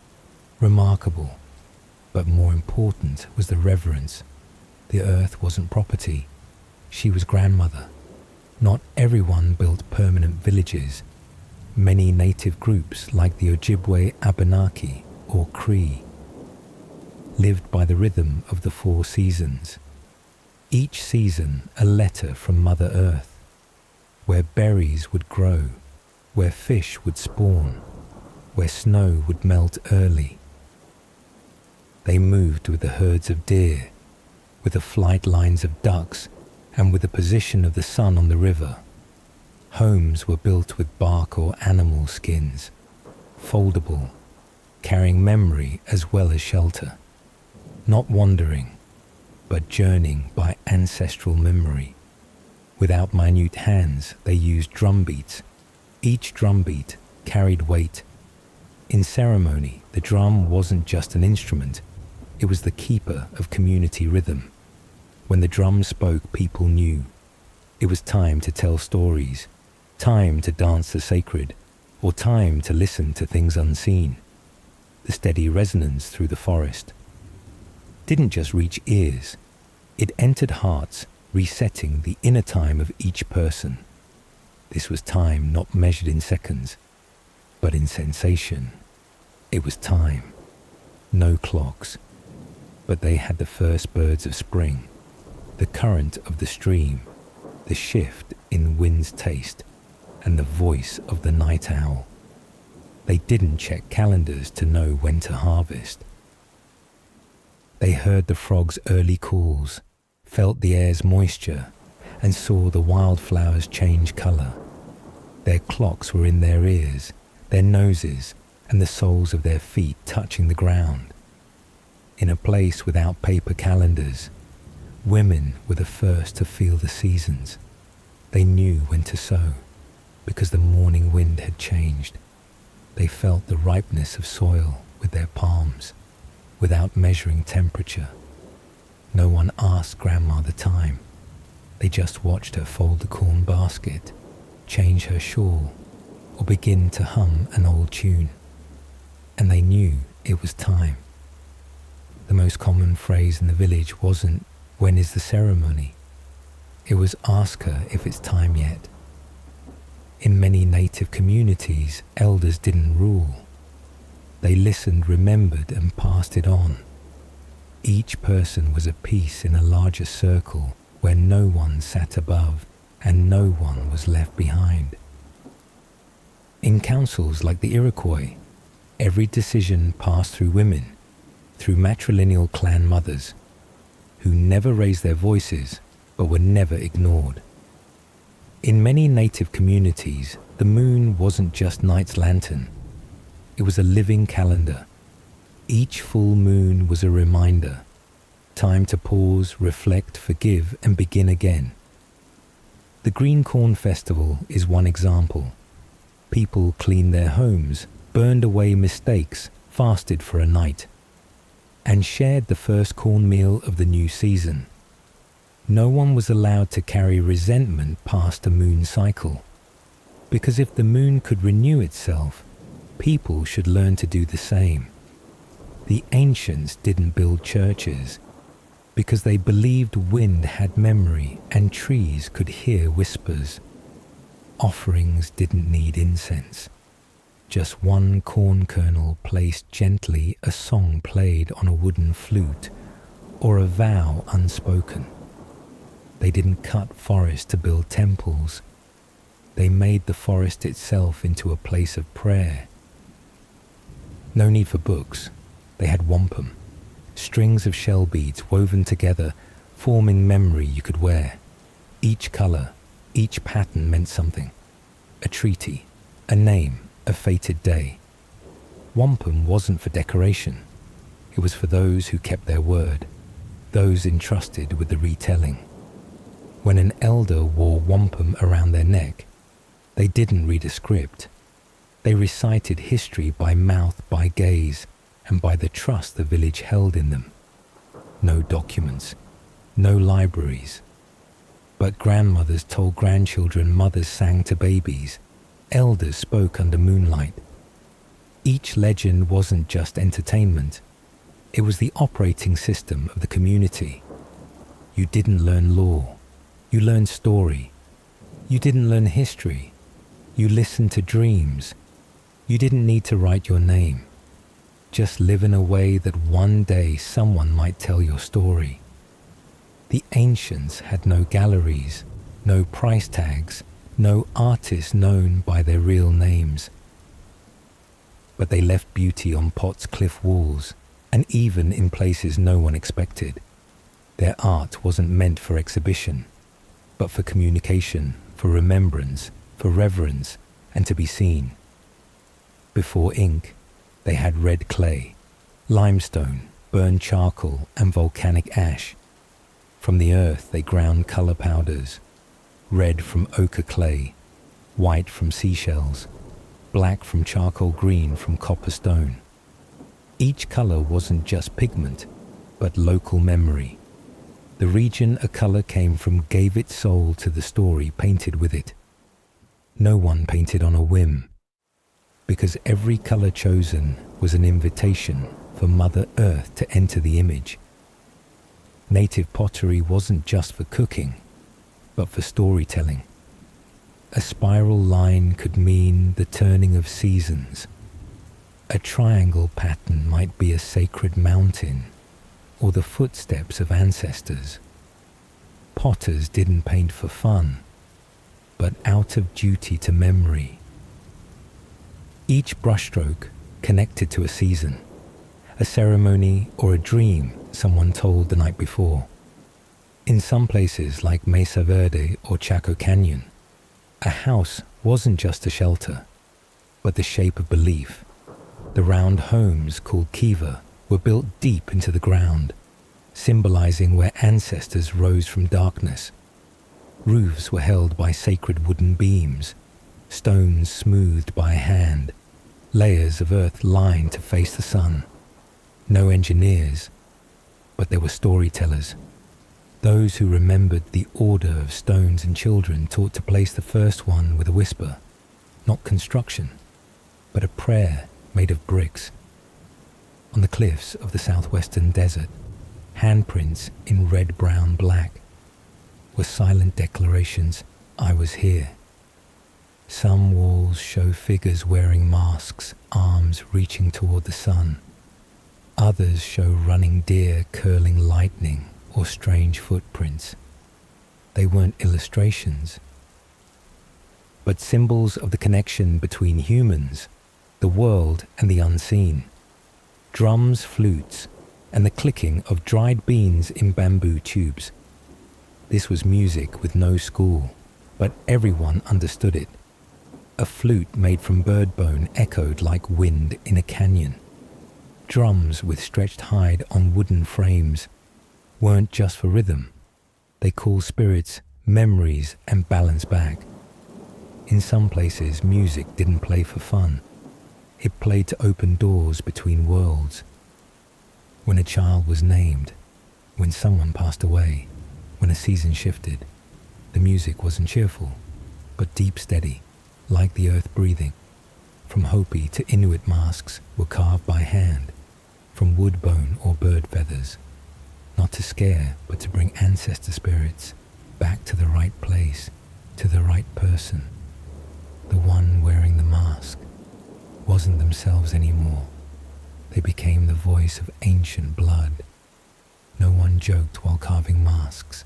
Remarkable. But more important was the reverence. The earth wasn't property. She was grandmother. Not everyone built permanent villages. Many native groups like the Ojibwe Abenaki or Cree lived by the rhythm of the 4 seasons. Each season a letter from Mother Earth, where berries would grow, where fish would spawn, where snow would melt early. They moved with the herds of deer, with the flight lines of ducks, and with the position of the sun on the river. Homes were built with bark or animal skins, foldable, carrying memory as well as shelter. Not wandering, but journeying by ancestral memory. Without minute hands, they used drum beats. Each drum beat carried weight. In ceremony, the drum wasn't just an instrument, it was the keeper of community rhythm. When the drum spoke, people knew. It was time to tell stories, time to dance the sacred, or time to listen to things unseen. The steady resonance through the forest didn't just reach ears, it entered hearts, resetting the inner time of each person. This was time not measured in seconds, but in sensation. It was time. No clocks, but they had the first birds of spring, the current of the stream, the shift in wind's taste, and the voice of the night owl. They didn't check calendars to know when to harvest. They heard the frogs' early calls, felt the air's moisture, and saw the wildflowers change color. Their clocks were in their ears, their noses, and the soles of their feet touching the ground. In a place without paper calendars, women were the first to feel the seasons. They knew when to sow, because the morning wind had changed. They felt the ripeness of soil with their palms, without measuring temperature. No one asked Grandma the time. They just watched her fold the corn basket, change her shawl, or begin to hum an old tune. And they knew it was time. The most common phrase in the village wasn't, "When is the ceremony?" It was, "Ask her if it's time yet." In many native communities, elders didn't rule. They listened, remembered, and passed it on. Each person was a piece in a larger circle where no one sat above and no one was left behind. In councils like the Iroquois, every decision passed through women, through matrilineal clan mothers, who never raised their voices but were never ignored. In many native communities, the moon wasn't just night's lantern. It was a living calendar. Each full moon was a reminder. Time to pause, reflect, forgive, and begin again. The Green Corn Festival is one example. People cleaned their homes, burned away mistakes, fasted for a night, and shared the first cornmeal of the new season. No one was allowed to carry resentment past a moon cycle, because if the moon could renew itself, people should learn to do the same. The ancients didn't build churches because they believed wind had memory and trees could hear whispers. Offerings didn't need incense. Just one corn kernel placed gently, a song played on a wooden flute, or a vow unspoken. They didn't cut forest to build temples. They made the forest itself into a place of prayer. No need for books. They had wampum, strings of shell beads woven together, forming memory you could wear. Each color, each pattern meant something. A treaty, a name, a fated day. Wampum wasn't for decoration. It was for those who kept their word, those entrusted with the retelling. When an elder wore wampum around their neck, they didn't read a script. They recited history by mouth, by gaze, and by the trust the village held in them. No documents, no libraries. But grandmothers told grandchildren, mothers sang to babies, elders spoke under moonlight. Each legend wasn't just entertainment, it was the operating system of the community. You didn't learn law, you learned story. You didn't learn history, you listened to dreams. You didn't need to write your name. Just live in a way that one day someone might tell your story. The ancients had no galleries, no price tags, no artists known by their real names. But they left beauty on Potts Cliff walls, and even in places no one expected. Their art wasn't meant for exhibition, but for communication, for remembrance, for reverence, and to be seen. Before ink, they had red clay, limestone, burned charcoal, and volcanic ash. From the earth they ground color powders, red from ochre clay, white from seashells, black from charcoal green from copper stone. Each color wasn't just pigment, but local memory. The region a color came from gave its soul to the story painted with it. No one painted on a whim, because every color chosen was an invitation for Mother Earth to enter the image. Native pottery wasn't just for cooking, but for storytelling. A spiral line could mean the turning of seasons. A triangle pattern might be a sacred mountain, or the footsteps of ancestors. Potters didn't paint for fun, but out of duty to memory. Each brushstroke connected to a season, a ceremony, or a dream someone told the night before. In some places like Mesa Verde or Chaco Canyon, a house wasn't just a shelter, but the shape of belief. The round homes called kiva were built deep into the ground, symbolizing where ancestors rose from darkness. Roofs were held by sacred wooden beams, stones smoothed by hand, layers of earth lined to face the sun. No engineers, but there were storytellers. Those who remembered the order of stones and children taught to place the first one with a whisper, not construction, but a prayer made of bricks. On the cliffs of the southwestern desert, handprints in red, brown, black were silent declarations, I was here. Some walls show figures wearing masks, arms reaching toward the sun. Others show running deer curling lightning or strange footprints. They weren't illustrations, but symbols of the connection between humans, the world, and the unseen. Drums, flutes, and the clicking of dried beans in bamboo tubes. This was music with no school, but everyone understood it. A flute made from bird bone echoed like wind in a canyon. Drums with stretched hide on wooden frames weren't just for rhythm. They called spirits, memories, and balance back. In some places, music didn't play for fun. It played to open doors between worlds. When a child was named, when someone passed away, when a season shifted, the music wasn't cheerful, but deep steady, like the earth breathing. From Hopi to Inuit masks were carved by hand, from wood bone or bird feathers, not to scare, but to bring ancestor spirits back to the right place, to the right person. The one wearing the mask wasn't themselves anymore. They became the voice of ancient blood. No one joked while carving masks,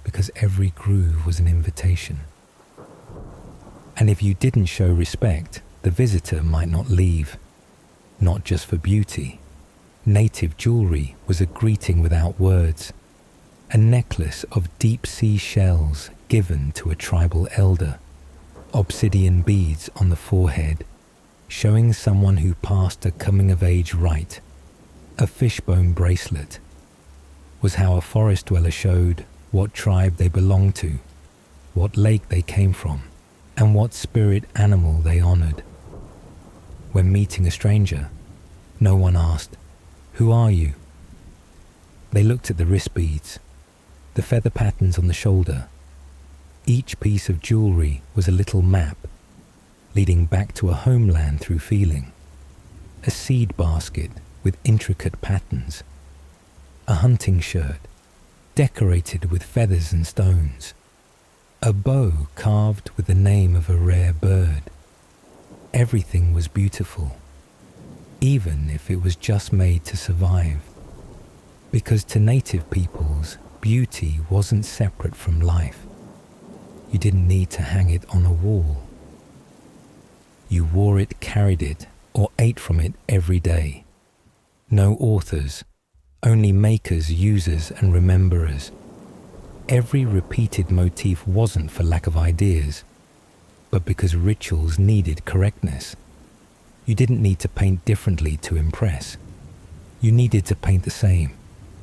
because every groove was an invitation. And if you didn't show respect, the visitor might not leave. Not just for beauty. Native jewelry was a greeting without words. A necklace of deep-sea shells given to a tribal elder. Obsidian beads on the forehead, showing someone who passed a coming-of-age rite. A fishbone bracelet was how a forest dweller showed what tribe they belonged to, what lake they came from, and what spirit animal they honored. When meeting a stranger, no one asked, "Who are you?" They looked at the wrist beads, the feather patterns on the shoulder. Each piece of jewelry was a little map, leading back to a homeland through feeling. A seed basket with intricate patterns. A hunting shirt, decorated with feathers and stones. A bow carved with the name of a rare bird. Everything was beautiful, even if it was just made to survive. Because to native peoples, beauty wasn't separate from life. You didn't need to hang it on a wall. You wore it, carried it, or ate from it every day. No authors, only makers, users, and rememberers. Every repeated motif wasn't for lack of ideas, but because rituals needed correctness. You didn't need to paint differently to impress. You needed to paint the same,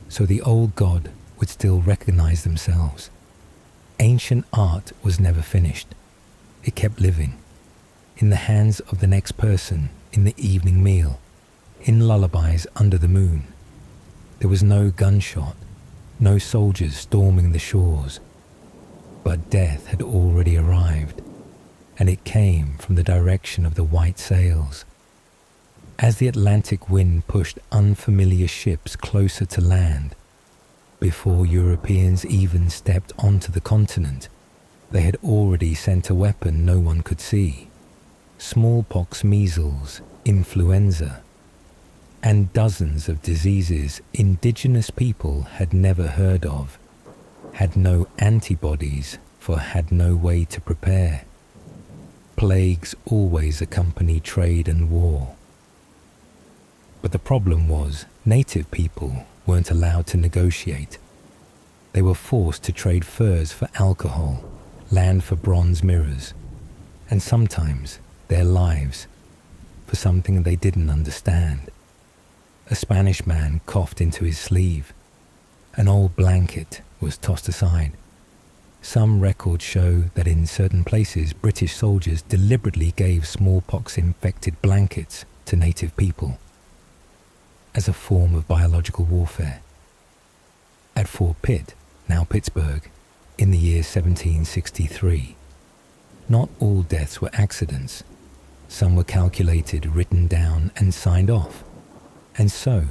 so the old god would still recognize themselves. Ancient art was never finished. It kept living, in the hands of the next person, in the evening meal, in lullabies under the moon. There was no gunshot, no soldiers storming the shores, but death had already arrived, and it came from the direction of the white sails. As the Atlantic wind pushed unfamiliar ships closer to land, before Europeans even stepped onto the continent, they had already sent a weapon no one could see. Smallpox, measles, influenza, and dozens of diseases indigenous people had never heard of, had no antibodies for, had no way to prepare. Plagues always accompany trade and war. But the problem was, native people weren't allowed to negotiate. They were forced to trade furs for alcohol, land for bronze mirrors, and sometimes their lives for something they didn't understand. A Spanish man coughed into his sleeve. An old blanket was tossed aside. Some records show that in certain places British soldiers deliberately gave smallpox-infected blankets to native people as a form of biological warfare. At Fort Pitt, now Pittsburgh, in the year 1763, not all deaths were accidents. Some were calculated, written down, and signed off. And so,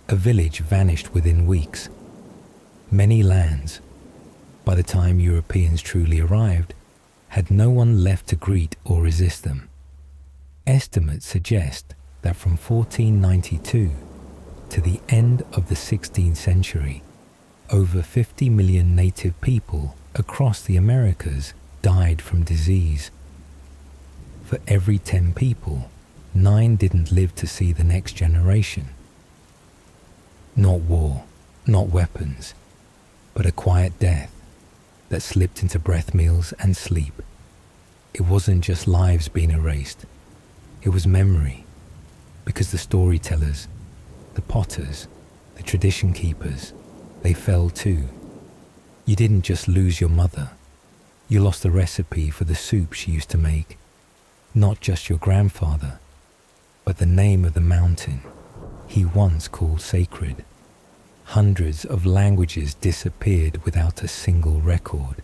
a village vanished within weeks. Many lands, by the time Europeans truly arrived, had no one left to greet or resist them. Estimates suggest that from 1492 to the end of the 16th century, over 50 million native people across the Americas died from disease. For every 10 people, 9 didn't live to see the next generation. Not war, not weapons, but a quiet death that slipped into breath meals and sleep. It wasn't just lives being erased, it was memory, because the storytellers, the potters, the tradition keepers, they fell too. You didn't just lose your mother, you lost the recipe for the soup she used to make. Not just your grandfather, but the name of the mountain he once called sacred. Hundreds of languages disappeared without a single record.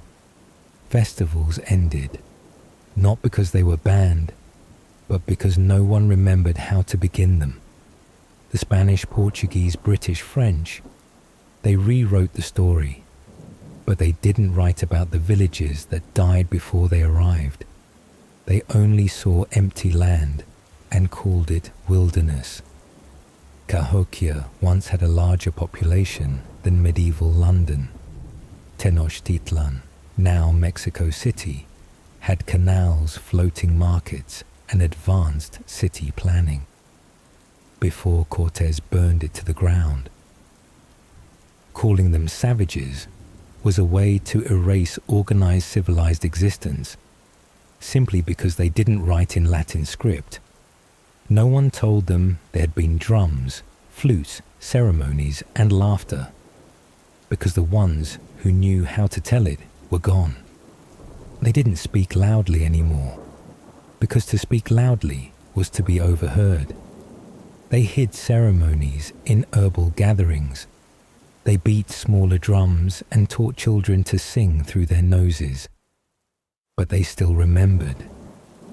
Festivals ended, not because they were banned, but because no one remembered how to begin them. The Spanish, Portuguese, British, French, they rewrote the story, but they didn't write about the villages that died before they arrived. They only saw empty land and called it wilderness. Cahokia once had a larger population than medieval London. Tenochtitlan, now Mexico City, had canals, floating markets, and advanced city planning before Cortés burned it to the ground. Calling them savages was a way to erase organized civilized existence, simply because they didn't write in Latin script. No one told them there had been drums, flutes, ceremonies, and laughter, because the ones who knew how to tell it were gone. They didn't speak loudly anymore, because to speak loudly was to be overheard. They hid ceremonies in herbal gatherings. They beat smaller drums and taught children to sing through their noses. But they still remembered,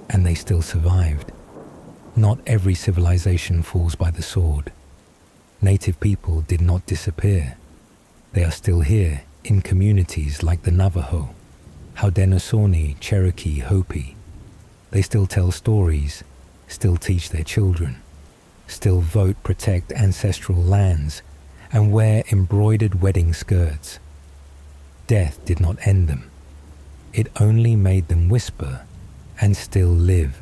and they still survived. Not every civilization falls by the sword. Native people did not disappear. They are still here in communities like the Navajo, Haudenosaunee, Cherokee, Hopi. They still tell stories, still teach their children, still vote, protect ancestral lands, and wear embroidered wedding skirts. Death did not end them. It only made them whisper and still live.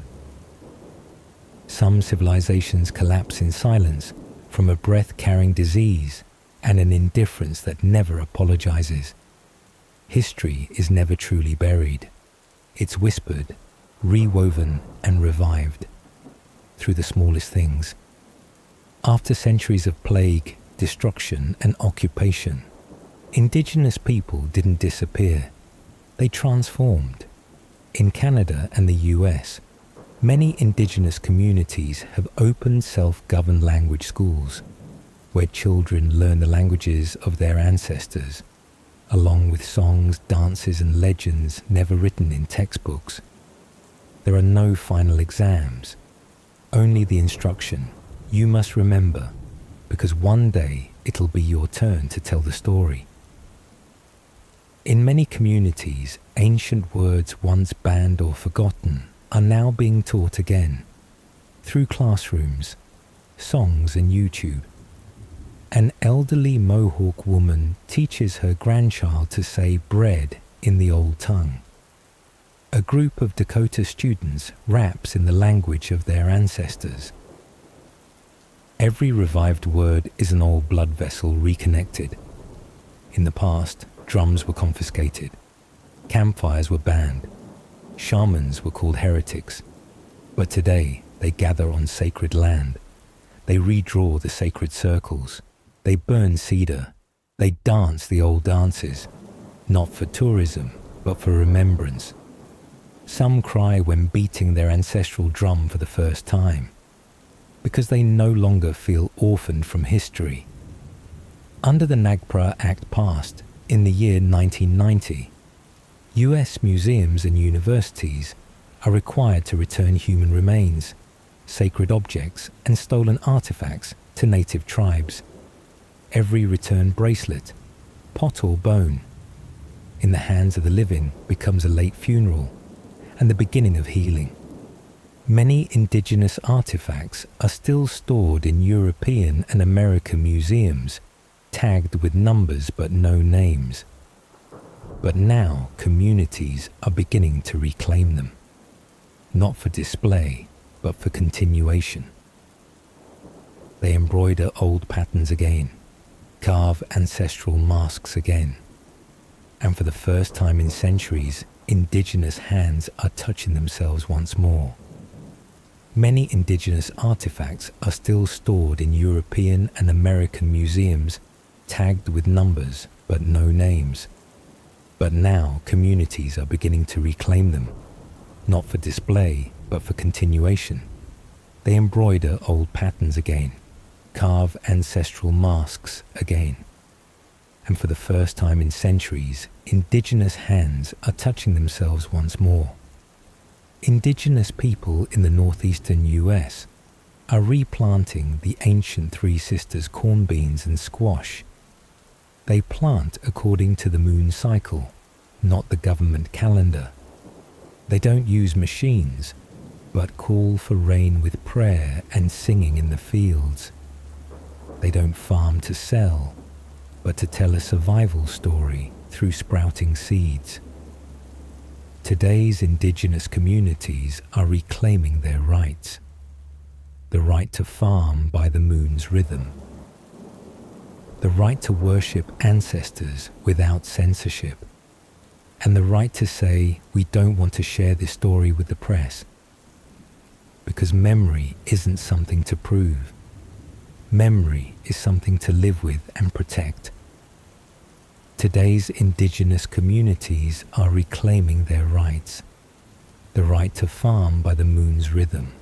Some civilizations collapse in silence from a breath-carrying disease and an indifference that never apologizes. History is never truly buried. It's whispered, rewoven, and revived through the smallest things. After centuries of plague, destruction, and occupation, indigenous people didn't disappear. They transformed. In Canada and the US, many indigenous communities have opened self-governed language schools where children learn the languages of their ancestors, along with songs, dances, and legends never written in textbooks. There are no final exams, only the instruction. You must remember, because one day it'll be your turn to tell the story. In many communities, ancient words once banned or forgotten are now being taught again, through classrooms, songs, and YouTube. An elderly Mohawk woman teaches her grandchild to say bread in the old tongue. A group of Dakota students raps in the language of their ancestors. Every revived word is an old blood vessel reconnected. In the past, drums were confiscated, campfires were banned, shamans were called heretics. But today, they gather on sacred land. They redraw the sacred circles. They burn cedar. They dance the old dances, not for tourism, but for remembrance. Some cry when beating their ancestral drum for the first time, because they no longer feel orphaned from history. Under the NAGPRA Act passed in the year 1990, US museums and universities are required to return human remains, sacred objects, and stolen artifacts to native tribes. Every return bracelet, pot or bone, in the hands of the living becomes a late funeral and the beginning of healing. Many indigenous artifacts are still stored in European and American museums, tagged with numbers but no names. But now communities are beginning to reclaim them, not for display, but for continuation. They embroider old patterns again, carve ancestral masks again, and for the first time in centuries, indigenous hands are touching themselves once more. Many indigenous artifacts are still stored in European and American museums, tagged with numbers but no names. But now communities are beginning to reclaim them, not for display but for continuation. They embroider old patterns again, carve ancestral masks again. And for the first time in centuries, indigenous hands are touching themselves once more. Indigenous people in the northeastern US are replanting the ancient Three Sisters corn beans and squash. They plant according to the moon cycle, not the government calendar. They don't use machines, but call for rain with prayer and singing in the fields. They don't farm to sell, but to tell a survival story through sprouting seeds. Today's indigenous communities are reclaiming their rights. The right to farm by the moon's rhythm. The right to worship ancestors without censorship. And the right to say, we don't want to share this story with the press. Because memory isn't something to prove. Memory is something to live with and protect. Today's indigenous communities are reclaiming their rights. The right to farm by the moon's rhythm.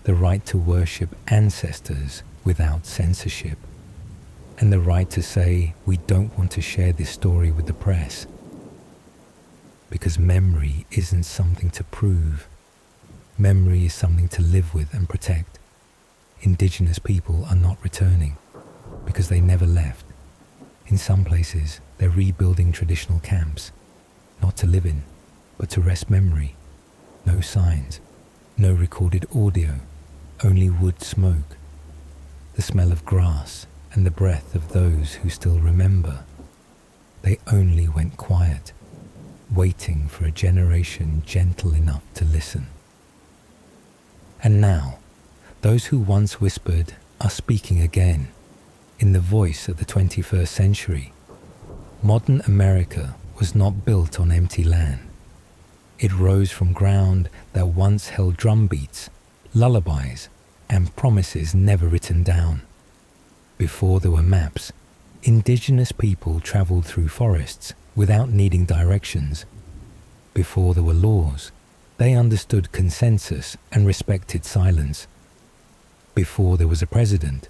the right to worship ancestors without censorship, and the right to say we don't want to share this story with the press. Because memory isn't something to prove. Memory is something to live with and protect. Indigenous people are not returning because they never left. In some places, they're rebuilding traditional camps, not to live in, but to rest memory. No signs, no recorded audio, only wood smoke, the smell of grass and the breath of those who still remember. They only went quiet, waiting for a generation gentle enough to listen. And now, those who once whispered are speaking again, in the voice of the 21st century. Modern America was not built on empty land. It rose from ground that once held drumbeats, lullabies, and promises never written down. Before there were maps, indigenous people traveled through forests without needing directions. Before there were laws, they understood consensus and respected silence. Before there was a president,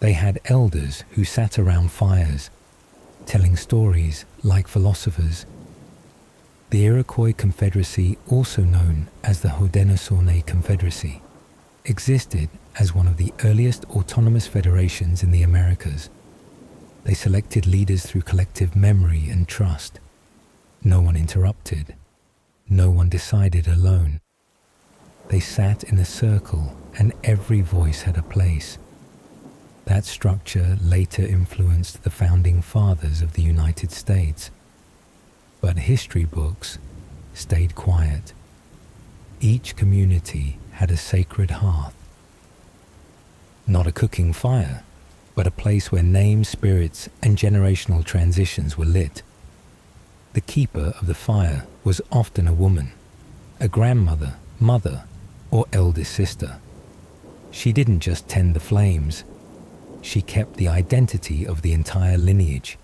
they had elders who sat around fires, telling stories like philosophers. The Iroquois Confederacy, also known as the Haudenosaunee Confederacy, existed as one of the earliest autonomous federations in the Americas. They selected leaders through collective memory and trust. No one interrupted. No one decided alone. They sat in a circle and every voice had a place. That structure later influenced the founding fathers of the United States. But history books stayed quiet. Each community had a sacred hearth. Not a cooking fire, but a place where names, spirits, and generational transitions were lit. The keeper of the fire was often a woman, a grandmother, mother, or eldest sister. She didn't just tend the flames, she kept the identity of the entire lineage.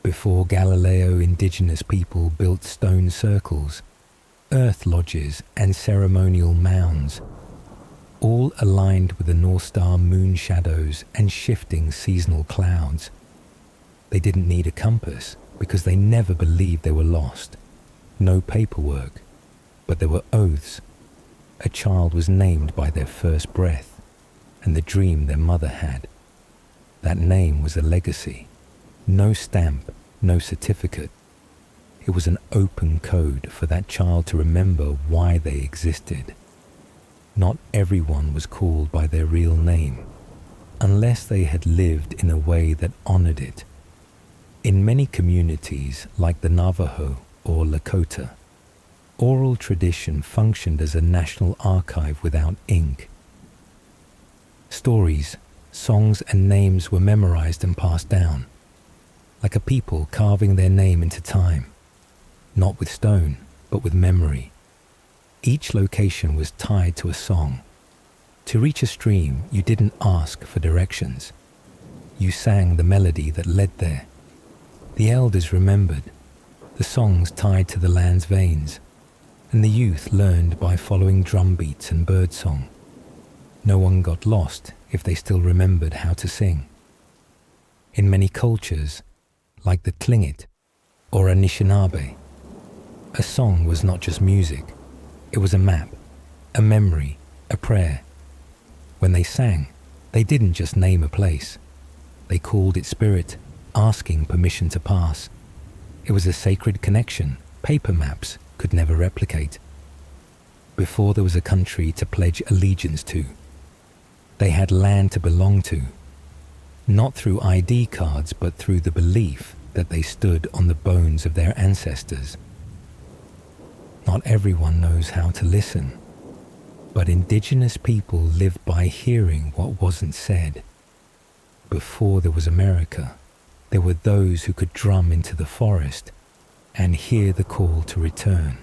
Before Galileo, indigenous people built stone circles, earth lodges, and ceremonial mounds, all aligned with the North Star moon shadows and shifting seasonal clouds. They didn't need a compass because they never believed they were lost. No paperwork, but there were oaths. A child was named by their first breath and the dream their mother had. That name was a legacy. No stamp, no certificate. It was an open code for that child to remember why they existed. Not everyone was called by their real name, unless they had lived in a way that honored it. In many communities, like the Navajo or Lakota, oral tradition functioned as a national archive without ink. Stories, songs, and names were memorized and passed down, like a people carving their name into time, not with stone, but with memory. Each location was tied to a song. To reach a stream, you didn't ask for directions. You sang the melody that led there. The elders remembered, the songs tied to the land's veins, and the youth learned by following drum beats and birdsong. No one got lost if they still remembered how to sing. In many cultures, like the Tlingit or Anishinaabe, a song was not just music, it was a map, a memory, a prayer. When they sang, they didn't just name a place. They called it spirit, asking permission to pass. It was a sacred connection paper maps could never replicate. Before there was a country to pledge allegiance to, they had land to belong to, not through ID cards, but through the belief that they stood on the bones of their ancestors. Not everyone knows how to listen, but indigenous people lived by hearing what wasn't said. Before there was America, there were those who could drum into the forest and hear the call to return.